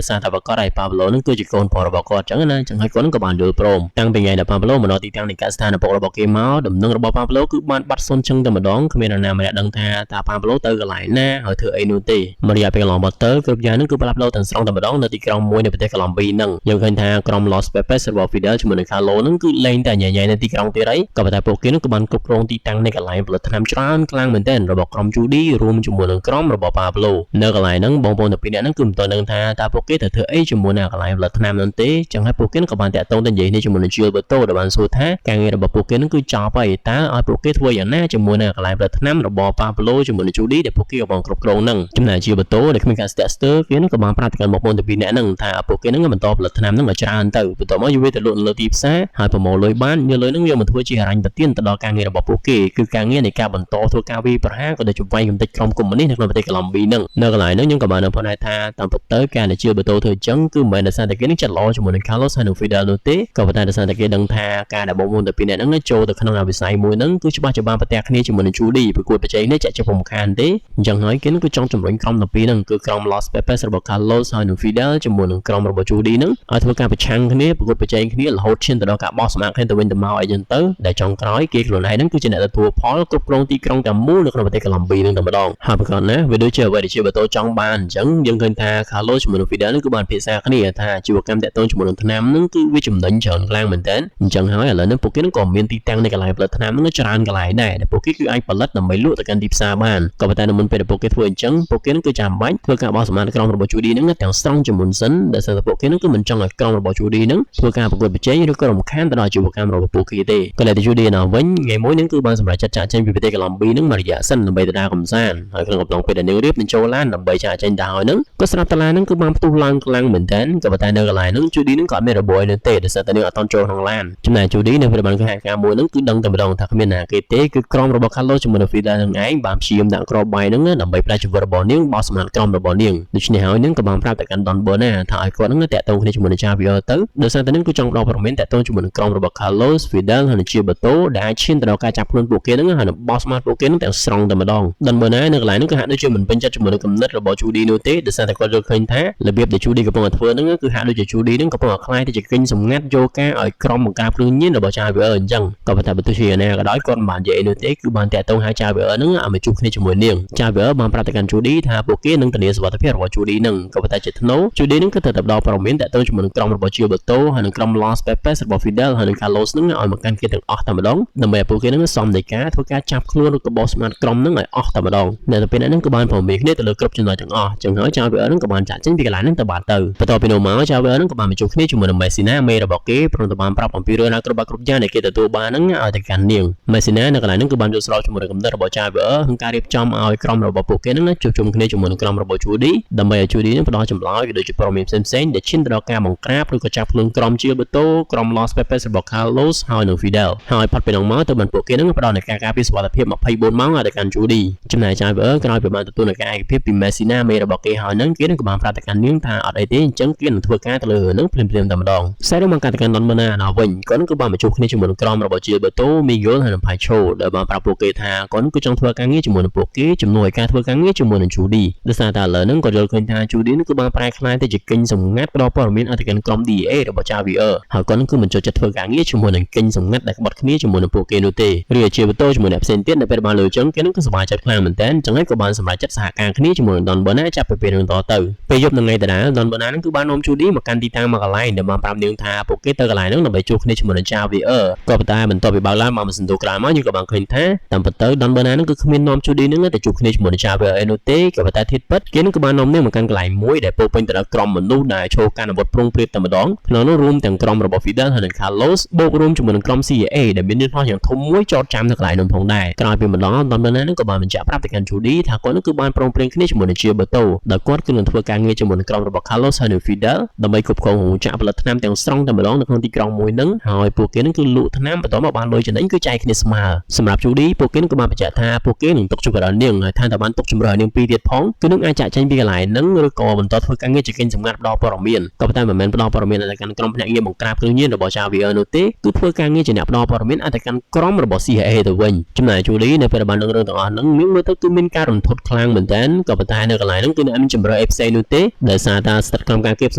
យសារតែប្រកាសឲ្យ Pablo ហ្នឹងគឺជាកូនប្រុសរបស់គាត់ចឹងណាចឹងហើយគាត់ហ្នឹងក៏បានយល់ព្រមតាំងពីថ្ងៃដែល Pablo មកដល់ទីតាំងនៃកសិដ្ឋានឪពុករបស់គេមកដំណឹងរបស់ Pablo គឺបានបាត់សូន្យចឹងតែម្ដងគ្មាននរណាម្នាក់ដឹងថាតើ Pablo ទៅកន្លែងណាហើយធ្វើអីនោះទេមួយរយៈពេលកន្លងមកទៅគ្រប់យ៉ាងហ្នឹងគឺផ្លាស់ប្ដូរទាំងស្រុងតែម្ដងនៅទីក្រុងមួយនៃប្រទេសកូឡុំប៊ីហ្នឹងយើងឃើញថាក្រុម Los Pepes របស់ Fidel ជាមួយនឹង Carlos ហ្នឹងគឺលែងតែញ៉ៃនៅទីក្រុងទៀតហើយក៏ប៉ុន្តែពួកគេហ្នឹងក៏បានគ្រប់គ្រងទីតាំងនៃកន្លែងផលិតថ្នាំច្រើនខ្លាំងមែនទែនរបស់ក្រុម Judy រួមជាមួយនឹងក្រុមរបស់ Pablo នៅកន្លែងហ្នឹងបងប្អូនទាំងពីរនាក់ហ្នឹងគឺមិនទាន់ដឹងថាតើពួកគេទៅធ្វើអីជាមួយនឹងកន្លែងផលិតថ្នាំនោះទេចឹងហើយពួកគេក៏បានតាក់ទងទៅនិយាយនេះជាមួយនឹង Gilberto ដែលបានសួរថាការងាររបស់ពួកគេហ្នឹងគឺចប់ហើយតើឲ្យពួកគេធ្វើយ៉ាងណាជាមួយនឹងកន្លែងផលិតថ្នាំរបស់ Pablo ជាមួយនឹង Judy ដែលពួកគេក៏បានគ្រប់គ្រងហ្នឹងចំណែក Gilberto ដែលគ្មានការស្ទាក់ស្ទើរគេហ្នឹងក៏បានប្រាប់ទៅកាន់បងប្អូនទាំងពីរនាក់ហ្នឹងថាពួកគេហ្នឹងបន្តផលិតថ្នាំហ្នឹងឲ្យច្រើនទៅបន្ទាប់មកយកវាទៅលក់នៅលើទីផ្សារហើយប្រមូលលុយបានយកលុយហ្នឹងយកមកធ្វើជាហិរញ្ញប្បទានទៅដល់ការងាររបស់ពួកគេគឺការងារនៃការបន្តធ្វើការវាយប្រហារក៏ដូចជាវាយកំទេចក្រុមកុម្មុយនីសនៅក្នុងប្រទេសកូឡុំប៊ីហ្នឹងនៅកន្លែងហ្នឹងខ្ញុំក៏បានដឹងផងដែរថាតាមពិតទៅការដែល Gilberto ធ្វើអញ្ចឹងគឺមិនមែនដោយសារតែគេនឹងចិត្តល្អជាមួយនឹង Carlos ហើយនឹង Fidel នោះទេក៏ប៉ុន្តែដោយសារតែគេដឹងថាការដែលបងប្អូនទាំងពីរនាក់ហ្នឹងចូលទៅក្នុងវិស័យមួយហ្នឹងគឺច្បាស់ជាបានប្រទះគ្នាជាមួយនឹង Judy ប្រកួតប្រជែងនេះចាក់ចុះពុំខានទេអញ្ចឹងហើយគេនឹងគឺចង់ជំរុញក្រុមទាំងពីរហ្នឹងគឺក្រុម Los Pepes របស់ Carlos ហើយនឹង Fidel ជាមួយនឹងក្រុមរបស់ Judy ហ្នឹងឲ្យធ្វើការប្រឆាំងគ្នាប្រកួតប្រជែងគ្នារហូតឈានទៅដល់ការបោះសម្អាតគ្នាទៅវិញទៅមកអីចឹងទៅដែលចុងក្រោយគេខ្លួនឯងហ្នឹងគឺជាអ្នកទទួលផលគ្រប់គ្រងទីក្រុងទាំងមូលនៅក្នុងប្រទេសកូឡុំប៊ីហ្នឹងតែម្ដងហើយប្រកបណាវាដូចជាអ្វីដែលជាបតោចង់បានអញ្ចឹងយើងឃើញថា Carlos ជាមួយនឹង Fidel ហ្នឹងគឺបានភាសាគ្នាថាជីវកម្មតាក់ទងជាមួយនឹងថ្នាំហ្នឹងគឺវាចំណេញច្រើនខ្លាំងមែនតើអញ្ចឹងហើយឥឡូវនេះពួកគេហ្នឹងក៏មានទីតាំងនៃកន្លែងផលិតថ្នាំហ្នឹងច្រើនកន្លែងដែរដែលពួកគេគឺអាចផលិតដើម្បីលក់ទៅកាន់ទីផ្សារបានក៏ប៉ុន្តែនៅមុនពេលដែលពួកគេធ្វើអញ្ចឹងពួកគេហ្នឹងគឺចាំបាច់ធ្វើការបោះសម្អាតក្រុមរបស់ Judy ហ្នឹងទាំងស្រុងជាមុនសិនដែលសារតែពួកគេហ្នឹងគឺមិនចង់ឲ្យក្រុមរបស់ Judy ហ្នឹងធ្វើការប្រកួតប្រជែងឬ ក៏រំខានទៅដល់ជីវកម្មរបស់ពួកគេទេក៏តែ Judy ណាវិញថ្ងៃមួយនឹងគឺបានសម្រេចចាត់ចាក់ចេញពីប្រទេសកូឡុំប៊ីនឹងមួយរយៈសិនដើម្បីទៅដើរកម្សាន្តហើយក្នុងកំឡុងពេលដែលនាងរៀបនឹងចូលឡានដើម្បីចាក់ចេញទៅហើយនឹងក៏ស្រាប់តែឡាននឹងគឺបានផ្ទុះឡើងខ្លាំងមែនទែនក៏ប៉ុន្តែនៅកន្លែងនឹង Judy នឹងក៏អត់មានរបួសអីនោះទេដោយសារតែនាងអត់តន់ចូលក្នុងឡានចំណែក Judy នៅពេលបានគេហៅការមួយនឹងគឺដឹងតែម្ដងថាគ្មានណាគេទេគឺក្រុមរបស់ Carlos ជាមួយនឹង Fidel នឹងឯងបានព្យាយាមដាក់គ្រាប់បាយនឹងដើម្បីផ្ដាច់ជីវិតរបស់នាងបោះសម្អាតក្រុមរបស់នាងដូច្នេះហើយនាងក៏បានប្រាប់ទៅកាន់ Don Bona ថាឲ្យគាត់នឹងតាក់ទងគ្នាជាមួយនឹង Javier ទៅដោយសារតែនាងគឺចង់ផ្ដល់ព័ត៌មានតាក់ទងជាមួយនឹងក្រុមរបស់ Carlos Fidel ហើយនឹង Gilberto ដែលអាចឈានទៅដល់ការចាប់ខ្លួនពួកគេនឹងហើយនឹងបោះសម្អាតពួកគេនឹងទាំងស្រុងតែម្ដង Don Bona នៅកន្លែងនោះគឺហាក់ដូចជាមិនពេញចិត្តជាមួយនឹងគំនិតរបស់ Judy នោះទេដោយសារតែគាត់យល់ឃើញថារបៀបដែល Judy កំពុងតែធ្វើនឹងគឺហាក់ដូចជា Judy នឹងកំពុងតែខ្លាយទៅជាគិញសម្ងាត់យកការឲ្យក្រុមបង្ការភ្លើងញៀនរបស់ Javier អញ្ចឹងក៏ប៉ុន្តែបើទោះជាយ៉ាងណាក៏ដោយគាត់មិនបាននិយាយនោះទេគឺបានតាក់ទងហៅ Javier នឹងឲ្យមកជួបគ្នាជាមួយនាង Javier បានប្រាប់ទៅកាន់ Judy ថាពួកគេនឹងធានាសុវត្ថិភាពរបស់ Judy នឹងក៏ប៉ុន្តែជាថ្នូរ Judy នឹងគឺទៅផ្ដល់ព័ត៌មានតាក់ទងជាមួយនឹងក្រុមរបស់ Gilberto ហើយនឹងក្រុម Los Pepes របស់ Fidel ហើយនឹង Carlos នឹងឲ្យមកកាន់គេទាំងអស់តែម្ដងដើម្បីឲ្យពួកគេនឹងសមនៃការធ្វើការចាប់ខ្លួនឬក៏បោះសម្អាតក្រុមនឹងឲ្យអស់តែម្ដងនៅទៅពេលហ្នឹងក៏បានព្រមគ្នាទៅលើគ្រប់ចំណុចទាំងអស់ចឹងហើយ Javier នឹងក៏បានចាក់ចេញពីកន្លែងហ្នឹងទៅបានទៅបន្ទាប់ពីនោះមក Javier នឹងក៏បានមកជួបគ្នាជាមួយនឹង Messina មេរបស់គេព្រមទាំងបានប្រាប់អំពីរឿងរ៉ាវគ្រប់យ៉ាងដែលគេទទួលបានហ្នឹងឲ្យទៅកាន់នាង Messina នៅកន្លែងហ្នឹងក៏បានយល់ស្របជាមួយនឹងគំនិតរបស់ Javier ក្នុងការរៀបចំឲ្យក្រុមរបស់ពួកគេនឹងជួបជុំគ្នាជាមួយនឹងក្រុមរបស់ Judy ដើម្បីឲ្យ Judy នឹងផ្ដល់ចម្លើយក៏ដូចជាព័ត៌មានផ្សេងៗដែលឈានទៅដល់ការបង្ក្រាបឬក៏ចាប់ខ្លួនក្រុម Gilberto ក្រុម Los Pepes របស់ Carlos ហើយនឹង Fidel ហើយផុតពីនោះមកទៅបានពួកគេនឹងផ្ដល់នូវការការពារសុវត្ថិភាព24ម៉ោងឲ្យទៅកាន់ Judy ចំណែក Javier ក្រោយពីបានទទួលនូវការឯកភាពពី Messina មេរបស់គេហើយនឹងគេនឹងក៏បានប្រាប់ទៅកាន់នាងថាអត់អីទេអញ្ចឹងគេនឹងធ្វើការទៅលើនឹងភ្លាមៗតែម្ដងខ្សែរឿងមកកាន់ទៅកាន់ Don Bona ដល់វិញគាត់នឹងក៏បានមកជួបគ្នាជាមួយនឹងក្រុមរបស់ Gilberto, Miguel ហើយនឹង Pacho ដែលបានប្រាប់ពួកគេថាគាត់នឹងក៏ចង់ធ្វើការងារជាមួយនឹងពួកគេជំនួសឲ្យការធ្វើការងារជាមួយនឹង Judy ដោយសារតែឥឡូវហ្នឹងគាត់យល់ឃើញថា Judy នឹងគឺបានប្រែក្លាយទៅជាគិញសម្ងាត់ផ្ដល់ព័ត៌មានឲ្យទៅកាន់ក្រុម DEA របស់ Javier ហើយគាត់នឹងគឺមិនចូលចិត្តធ្វើការងារជាមួយនឹងគិញសម្ងាត់ដែលក្បត់គ្នាជាមួយនឹងពួកគេនោះទេរីឯ Gilberto ជាមួយអ្នកផ្សេងទៀតនៅពេលបានលើចឹងគេនឹងក៏សប្បាយចិត្តខ្លាំងមែនទែនចឹងហើយក៏បានសម្រេចចិត្តសហការគ្នាជាមួយនឹង Don Bona ចាប់ពីពេលនឹងតទៅពេលយប់ថ្ងៃដដែល Don Bona នឹងគឺបាននាំ Judy មកកាន់ទីតាំងមួយកន្លែងដែលបានប្រាប់នាងថាពួកគេទៅកន្លែងហ្នឹងដើម្បីជួបគ្នាជាមួយនឹង Javier ក៏ប៉ុន្តែបន្ទាប់ពីបើកឡានមកមិនសន្ទុះក្រោយមកយើងក៏បានឃើញថាតាមពិតទៅ Don Bona នឹងគឺគ្មាននាំ Judy នឹងទៅជួបគ្នាជាមួយនឹង Javier ឯនោះទេក៏ប៉ុន្តែធៀបពិតគេនឹងក៏បាននាំនាងមកកាន់កន្លែងមួយដែលពោពេញទៅដោយក្រុមមនុស្សដែលឈរកាន់អាវុធប្រុងព្រាតតែម្ដងក្នុងនោះរួមទាំងក្រុមរបស់ Fidel ហើយនិង Carlos បូករួមជាមួយនឹងក្រុម CIA ដែលមានយន្តហោះយ៉ាងធំមួយចតចាំនៅកន្លែងនោះផងដែរក្រោយពីម្ដង Don Bona នឹងក៏បានបញ្ជាក់ប្រាប់ទៅកាន់ Judy ថាគាត់នឹងគឺបានព្រមព្រៀងគ្នាជាមួយនឹង Gilberto ដោយគាត់គឺនឹងធ្វើការងារជាមួយនឹងក្រុមរបស់ Carlos ហើយនិង Fidel ដើម្បីគ្រប់គ្រងរោងចក្រផលិតថ្នាំទាំងស្រុងតែម្ដងនៅក្នុងទីក្រុងមួយហ្នឹងហើយពួកគេនឹងគឺលក់ថ្នាំបន្ទាប់មកបានលុយចំណេញគឺចែកគ្នាស្មើសម្រាប់ Judy ពួកគេនឹងក៏បានបញ្ជាក់ថាពួកគេនឹងទុកជំរឿននាងហើយថាតើបានទុកជំរឿននាងពីរទៀតផងគឺនឹងអាចចាក់ចេញពីកន្លែងហ្នឹងឬក៏បន្តធ្វើការងារជាកិច្ចសម្ងាត់ផ្ដល់ព័ត៌មានក៏ប៉ុន្តែមិនមែនផ្ដល់ព័ត៌មានឲ្យកាន់ក្រុមភ្នាក់ងារបង្ក្រាបគ្រឿងញៀនរបស់ Javier នោះទេគឺធ្វើការងារជាអ្នកផ្ដល់ព័ត៌មានឲ្យកាន់ក្រុមរបស់ CIA ទៅវិញចំណែក Judy នៅពេលបានដឹងរឿងទាំងអស់ហ្នឹងនាងមើលទៅគឺមានការរន្ធត់ខ្លាំងមែនទែនក៏ប៉ុន្តែនៅកន្លែងហ្នឹងគឺនៅមានជំរឿអេផ្សេងនោះទេដោយសារតែស្ថិតក្នុងការគាបស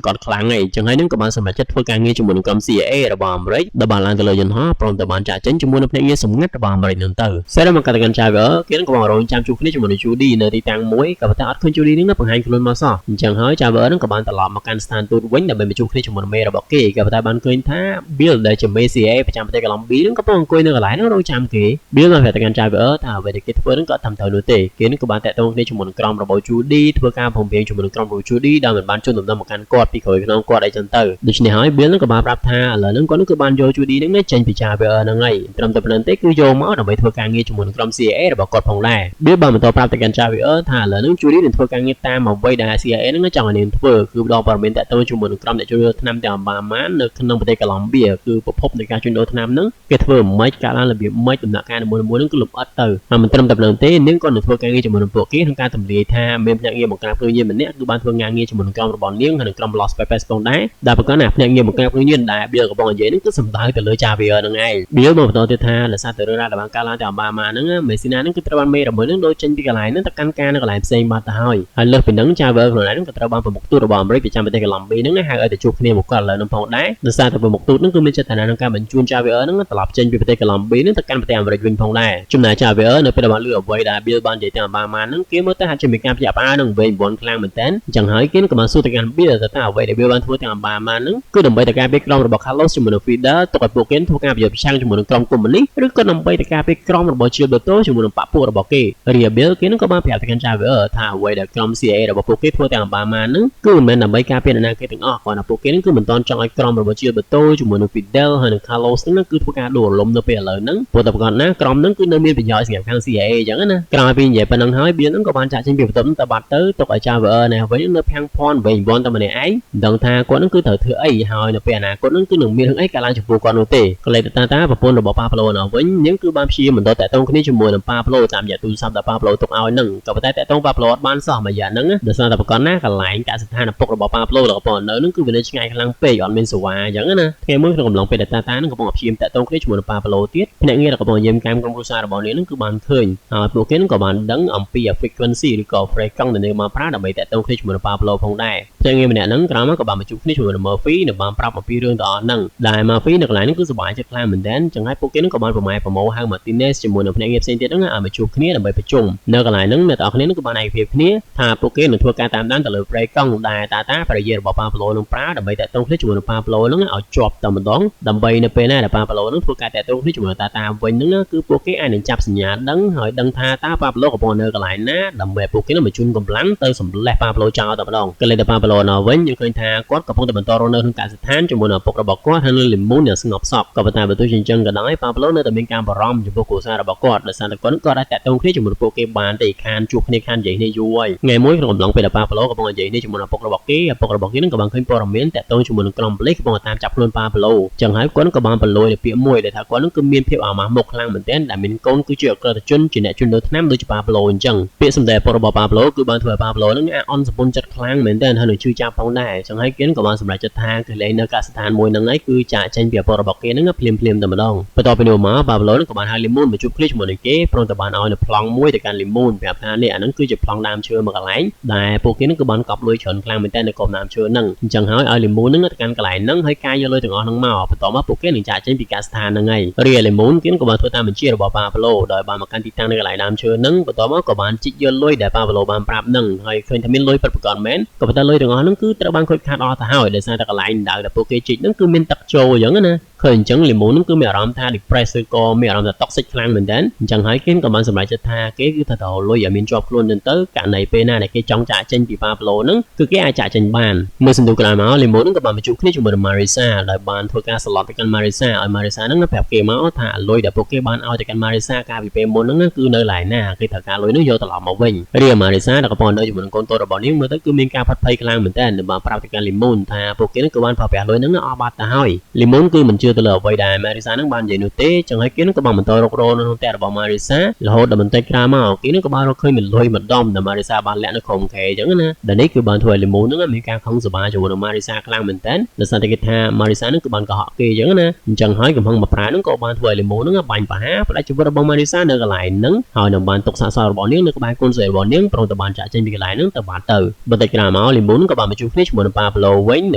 ង្កត់ខ្លាំងហើយអញ្ចឹងហើយនឹងក៏បានសម្រេចចិត្តធ្វើការងារជាមួយនឹងក្រុម CIA របស់អាមេរិកដែលបានឡើងទៅលើយន្តហោះព្រមទាំងបានចាក់ចេញជាមួយនឹងភ្នាក់ងារសម្ងាត់របស់អាមេរិកនឹងទៅសេរីមកកាន់ Javier គេនឹងក៏បានរងចាំជួបគ្នាជាមួយនឹង Judy នៅទីតាំងមួយក៏ប៉ុន្តែអត់ឃើញ Judy នឹងបង្ហាញខ្លួនមកសោះអញ្ចឹងហើយ Javier នឹងក៏បានត្រឡប់មកកាន់ស្ថានទូតវិញដើម្បីមកជួបគ្នាជាមួយនឹងមេរបស់គេក៏ប៉ុន្តែបានឃើញថា Bill ដែលជាមេ CIA ប្រចាំប្រទេសកូឡុំប៊ីនឹងកំពុងអង្គុយនៅកន្លែងនោះរងចាំគេ Bill បានប្រាប់ទៅកាន់ Javier ថាអ្វីដែលគេធ្វើនឹងក៏តាមត្រូវនោះទេគេនឹងក៏បានតាក់ទងគ្នាជាមួយនឹងក្រុមរបស់ Judy ធ្វើការព្រមព្រៀងជាមួយនឹងក្រុមរបស់ Judy ដែលមិនបានជន់ដំណឹងមកកាន់គាត់ពីក្រោយខ្នងគាត់អីចឹងទៅដូច្នេះហើយ Bill នឹងក៏បានប្រាប់ថាឥឡូវហ្នឹងគាត់នឹងគឺបានយក Judy នឹងចេញពី Javier ហ្នឹងហើយត្រឹមតែប៉ុណ្្នឹងទេគឺយកមកដើម្បីធ្វើការងារជាមួយនឹងក្រុម CIA របស់គាត់ផងដែរ Bill បានបន្តប្រាប់ទៅកាន់ Javier ថាឥឡូវហ្នឹង Judy នឹងធ្វើការងារតាមអ្វីដែល CIA នឹងចង់ឲ្យនាងធ្វើគឺផ្ដល់ព័ត៌មានតាក់ទងជាមួយនឹងក្រុមអ្នកជួញដូរថ្នាំទាំងអម្បាននៅក្នុងប្រទេសកូឡុំប៊ីគឺប្រភពនៃការជួញដូរថ្នាំហ្នឹងគេធ្វើមិនការឡើងរបៀបមិនដំណាក់កាលនីមួយៗហ្នឹងគឺលម្អិតទៅហើយមិនត្រឹមតែប៉ុណ្្នឹងទេនាងក៏នឹងធ្វើការងារជាមួយនឹងពួកគេក្នុងការទម្លាយថាមានភ្នាក់ងារបង្ក្រាបគ្រឿងញៀនម្នាក់គឺបានធ្វើការងារជាមួយនឹងក្រុមរបស់នាងហើយនឹងក្រុម Los Pepes ផងដែរដែលប្រកាសថាភ្នាក់ងារបង្ក្រាបគ្រឿងញៀនដែល Bill កំពុងនិយាយហ្នឹងគឺសំដៅទៅលើ Javier ហ្នឹងឯង Bill បានបន្តទៀតថាដោយសារតែរឿងរ៉ាវដែលបានកើតឡើងទាំងអម្បានហ្នឹង Messina ហ្នឹងគឺត្រូវបានមេរបស់នឹងដូចចេញពីកន្លែងហ្នឹងទៅកាន់ការនៅកន្លែងផ្សេងបាត់ទៅហើយលើសពីហ្នឹង Javier ខ្លួនឯងក៏ត្រូវបានប្រមុខទូតរបស់អាមេរិកប្រចាំប្រទេសកូឡុំប៊ីហ្នឹងហៅឲ្យទៅជួបគ្នាមកគាត់ឥឡូវហ្នឹងផងដែរដោយសារតែប្រមុខទូតហ្នឹងគឺមានចេតនាក្នុងការបញ្ជូន Javier ហ្នឹងត្រឡប់ចេញពីប្រទេសកូឡុំប៊ីហ្នឹងទៅកាន់ប្រទេសអាមេរិកវិញផងដែរចំណែក Javier នៅពេលបានលើអ្វីដែល Bill បាននិយាយទាំងអម្បានហ្នឹងគេមើលទៅហាក់ជាមានការភ្ញាក់ផ្អើលនឹងវិញវ័នខ្លាំងមែនតើអញ្ចឹងហើយគេក៏បានសួរទៅកាន់ Bill ថាអ្វីដែល Bill បានធ្វើទាំងអម្បានហ្នឹងគឺដើម្បីទៅការពារក្រុមរបស់ Carlos ជាមួយនឹង Fidel ទុកឲ្យពួកគេធ្វើការប្រយុទ្ធប្រឆាំងជាមួយនឹងក្រុមកុម្មុយនីសឬក៏ដើម្បីទៅការពារក្រុមរបស់ Gilberto ជាមួយនឹងបកពួករបស់គេរីឯ Bill គេក៏បានប្រាប់ទៅកាន់ Javier ថាអ្វីដែលក្រុម CIA របស់ពួកគេធ្វើទាំងអម្បានហ្នឹងគឺមិនមែនដើម្បីការពារអ្នកណាគេទាំងអស់គ្រាន់តែពួកគេគឺមិនទាន់ចង់ឲ្យក្រុមរបស់ Gilberto ជាមួយនឹង Fidel ហើយនឹង Carlos ហ្នឹងគឺធ្វើការដួលរលំនៅពេលឥឡូវហ្នឹងព្រោះតែប្រកាសណាក្រុមហ្នឹងគឺនៅមានប្រយោជន៍សម្រាប់ខាង CIA អញ្ចឹងណាក្រោយពីនិយាយប៉ុណ្ណឹងហើយ Bill ហ្នឹងក៏បានចាក់ចេញពីបន្ទប់ទៅបាត់ទៅទុកឲ្យ Javier នេះវិញនៅភាំងភ័ណ្ឌវិញតែម្នាក់ឯងមិនដឹងថាគាត់ហ្នឹងគឺត្រូវធ្វើអីហើយនៅពេលអនាគតហ្នឹងគឺនឹងមានរឿងអីកើតឡើងចំពោះគាត់នោះទេក៏លេខតាប្រពន្ធរបស់ Pablo នោះវិញយើងគឺបានព្យាយាមបន្តតាក់ទងគ្នាជាមួយនឹង Pablo តាមរយៈទូរស័ព្ទដែល Pablo ទុកឲ្យហ្នឹងក៏ប៉ុន្តែតាក់ទង Pablo អត់បានសោះមួយរយៈហ្នឹងដោយសារតែប្រកាសណាកន្លែងកសិដ្ឋានឪពុករបស់ Pablo ដែលកំពុងនៅហ្នឹងគឺវានៅឆ្ងាយខ្លាំងពេកអត់មានសេវាអញ្ចឹងណាថ្ងៃមួយក្នុងកំឡុងពេលដែលតាហ្នឹងកំពុងព្យាយាមតាក់ទងគ្នាជាមួយនឹង Pablo ទៀតភ្នាក់ងារដែលកំពុងយាមកាមក្រុមគ្រួសាររបស់នាងហ្នឹងគឺបានឃើញហើយពួកគេហ្នឹងក៏បានដឹងអំពី frequency ឬក៏ frequency ដែលនាងបានប្រើដើម្បីតាក់ទងគ្នាជាមួយនឹង Pablo ផងដែរភ្នាក់ងារម្នាក់ហ្នឹងក្រោយមកក៏បានបញ្ជូនគ្នាជាមួយនឹង Murphy នៅបានប្រាប់អំពីរឿងទាំងអស់ហ្នឹងដែល Murphy នៅកន្លែងហ្នឹងគឺសប្បាយចិត្តខ្លាំងមែនទែនចឹងហើយពួកគេហ្នឹងក៏បានប្រម៉ែប្រមូលហៅ Martinez ជាមួយនឹងភ្នាក់ងារផ្សេងទៀតហ្នឹងឲ្យមកជួបគ្នាដើម្បីប្រជុំនៅកន្លែងហ្នឹងអ្នកទាំងអស់គ្នាហ្នឹងក៏បានឯកភាពគ្នាថាពួកគេនឹងធ្វើការតាមដានទៅលើ frequency ដែលតាបរិយារបស់ Pablo នឹងប្រើដើម្បីតាក់ទងគ្នាជាមួយនឹង Pablo ហ្នឹងឲ្យជាប់តែម្ដងដើម្បីនៅពេលណាដែល Pablo នឹងធ្វើការតាក់ទងគ្នាជាមួយតាវិញហ្នឹងគឺពួកគេអាចនឹងចាប់សញ្ញាដឹងហើយដឹងថាតា Pablo កំពុងនៅកន្លែងណាដើម្បីពួកគេនឹងបញ្ជូនកម្លាំងទៅសម្លេះ Pablo ចោលតែម្ដងក៏លេខតែ Pablo នៅវិញយើងឃើញថាគាត់កំពុងតែបន្តរស់នៅក្នុងកសិដ្ឋានជាមួយនឹងឪពុករបស់គាត់ហើយនឹង Limon យ៉ាងស្ងប់សុខក៏ប៉ុន្តែបើទោះជាអញ្ចឹងក៏ដោយ Pablo នៅតែមានការបារម្ភចំពោះគ្រួសាររបស់គាត់ដោយសារតែគាត់អាចតាក់ទងគ្នាជាមួយពួកគេបានតែខានជួបគ្នាខាននិយាយគ្នាយូរហើយថ្ងៃមួយក្នុងកំឡុងពេលដែល Pablo កំពុងនិយាយគ្នាជាមួយនឹងឪពុករបស់គេឪពុករបស់គេនឹងក៏បានឃើញព័ត៌មានតាក់ទងជាមួយនឹងក្រុមប៉ូលីសកំពុងតាមចាប់ខ្លួន Pablo ចឹងហើយគាត់ក៏បានបន្លួយនៅពាក្យមួយដែលថាគាត់នឹងគឺមានភាពអាម៉ាស់មុខខ្លាំងមែនទែនដែលមានកូនគឺជាអក្រិតជនជាអ្នកជួញដូរថ្នាំដូចជា Pablo អញ្ចឹងពាក្យសម្ដីឪពុករបស់ Pablo គឺបានធ្វើឲ្យ Pablo នឹងអន់សម្ពុនចិត្តខ្លាំងមែនទែនហើយនឹងជឿចាប់ផងដែរចឹងហើយគេក៏បានសម្រេចចិត្តថាគេលេងនៅកសិដ្ឋានមួយហ្នឹងឯងគឺចាក់ចេញពីឪពុករបស់គេហ្នឹងភ្លាមតែម្ដងបន្ទាប់ពីនោះមក Pablo នឹងក៏បានហៅ Limon មកជួបគ្នាជាមួយនឹងគេព្រមទាំងបានឲ្យនៅប្លង់មួយទៅកាន់ Limon ប្រាប់ថានេះអាហ្នឹងគឺជាប្លង់ដើមឈើមួយកន្លែងដែលពួកគេនឹងក៏បានកប់លុយច្រើនខ្លាំងមែនទែននៅកុំដើមឈើហ្នឹងអញ្ចឹងហើយឲ្យ Limon នឹងទៅកាន់កន្លែងហ្នឹងហើយការយកលុយទាំងអស់ហ្នឹងមកបន្ទាប់មកពួកគេនឹងចាក់ចេញពីកសិដ្ឋានហ្នឹងហើយរីឯ Limon គេក៏បានធ្វើតាមបញ្ជារបស់ Pablo ដោយបានមកកាន់ទីតាំងនៅកន្លែងដើមឈើហ្នឹងបន្ទាប់មកក៏បានជីកយកលុយដែល Pablo បានប្រាប់ហ្នឹងហើយឃើញថាមានលុយពិតប្រាកដមែនក៏ប៉ុន្តែលុយទាំងអស់ហ្នឹងគឺត្រូវបានខូចខាតអស់ទៅហើយដោយសារតែកន្លែងដៅដែលពួកគេជីកហ្នឹងគឺមានទឹកចូលអញ្ចឹងណាឃើញអញ្ចឹង Limon ហ្នឹងគឺមានអារម្មណ៍ថា depress ឬក៏មានអារម្មណ៍ថា toxic ខ្លាំងមែនទែនអញ្ចឹងហើយគេក៏បានសម្រេចចិត្តថាគេគឺថាទៅលុយឲ្យមានជាប់ខ្លួនទៅករណីពេលណាដែលគេចង់ចាក់ចេញពី Pablo ហ្នឹងគឺគេអាចចាក់ចេញបានមើលសន្ទុះក្រោយមក Limon ហ្នឹងក៏បានបញ្ជូនគ្នាជាមួយនឹង Marisa ដោយបានធ្វើការស្លុតទៅកាន់ Marisa ឲ្យ Marisa ហ្នឹងប្រាប់គេមកថាលុយដែលពួកគេបានឲ្យទៅកាន់ Marisa កាលពីពេលមុនហ្នឹងគឺនៅកន្លែងណាគេត្រូវការលុយហ្នឹងយកត្រឡប់មកវិញរីឯ Marisa ដែលកំពុងនៅជាមួយនឹងកូនតូចរបស់នាងមើលទៅគឺមានការផាត់ភ័យខ្លាំងមែនទែនដោយបានប្រាប់ទៅកាន់ Limon ថាពួកគេហ្នឹងក៏បានប្រើប្រាស់លុយហ្នឹងអស់បាត់ទៅហើយ Limon គឺមិនជឿទៅលើអ្វីដែល Marisa ហ្នឹងបាននិយាយនោះទេចឹងហើយគេហ្នឹងក៏បានបន្តរុករកនៅក្នុងផ្ទះរបស់ Marisa រហូតដល់បន្តិចក្រោយមកគេហ្នឹងក៏បានរកឃើញមានលុយម្ដុំដែល Marisa បានលាក់នៅក្រុមខេអញ្ចឹងណាដែលនេះគឺបានធ្វើឲ្យ Limon ហ្នឹងមានការខឹងសម្បាជាមួយនឹង Marisa ខ្លាំងមែនទែនដោយសារតែគេថា Marisa ហ្នឹងគឺបានកុហកគេអញ្ចឹងណាអញ្ចឹងហើយកំហឹងមកប្រាហ្នឹងក៏បានធ្វើឲ្យ Limon ហ្នឹងបាញ់ប្រហារផ្ដាច់ជីវិតរបស់ Marisa នៅកន្លែងហ្នឹងហើយនឹងបានទុកសាកសពរបស់នាងនៅក្បែរកូនស្រីរបស់នាងព្រមទាំងបានចាក់ចេញពីកន្លែងហ្នឹងទៅបាត់ទៅបន្តិចក្រោយមក Limon ក៏បានមកជួបគ្នាជាមួយនឹង Pablo វិញដ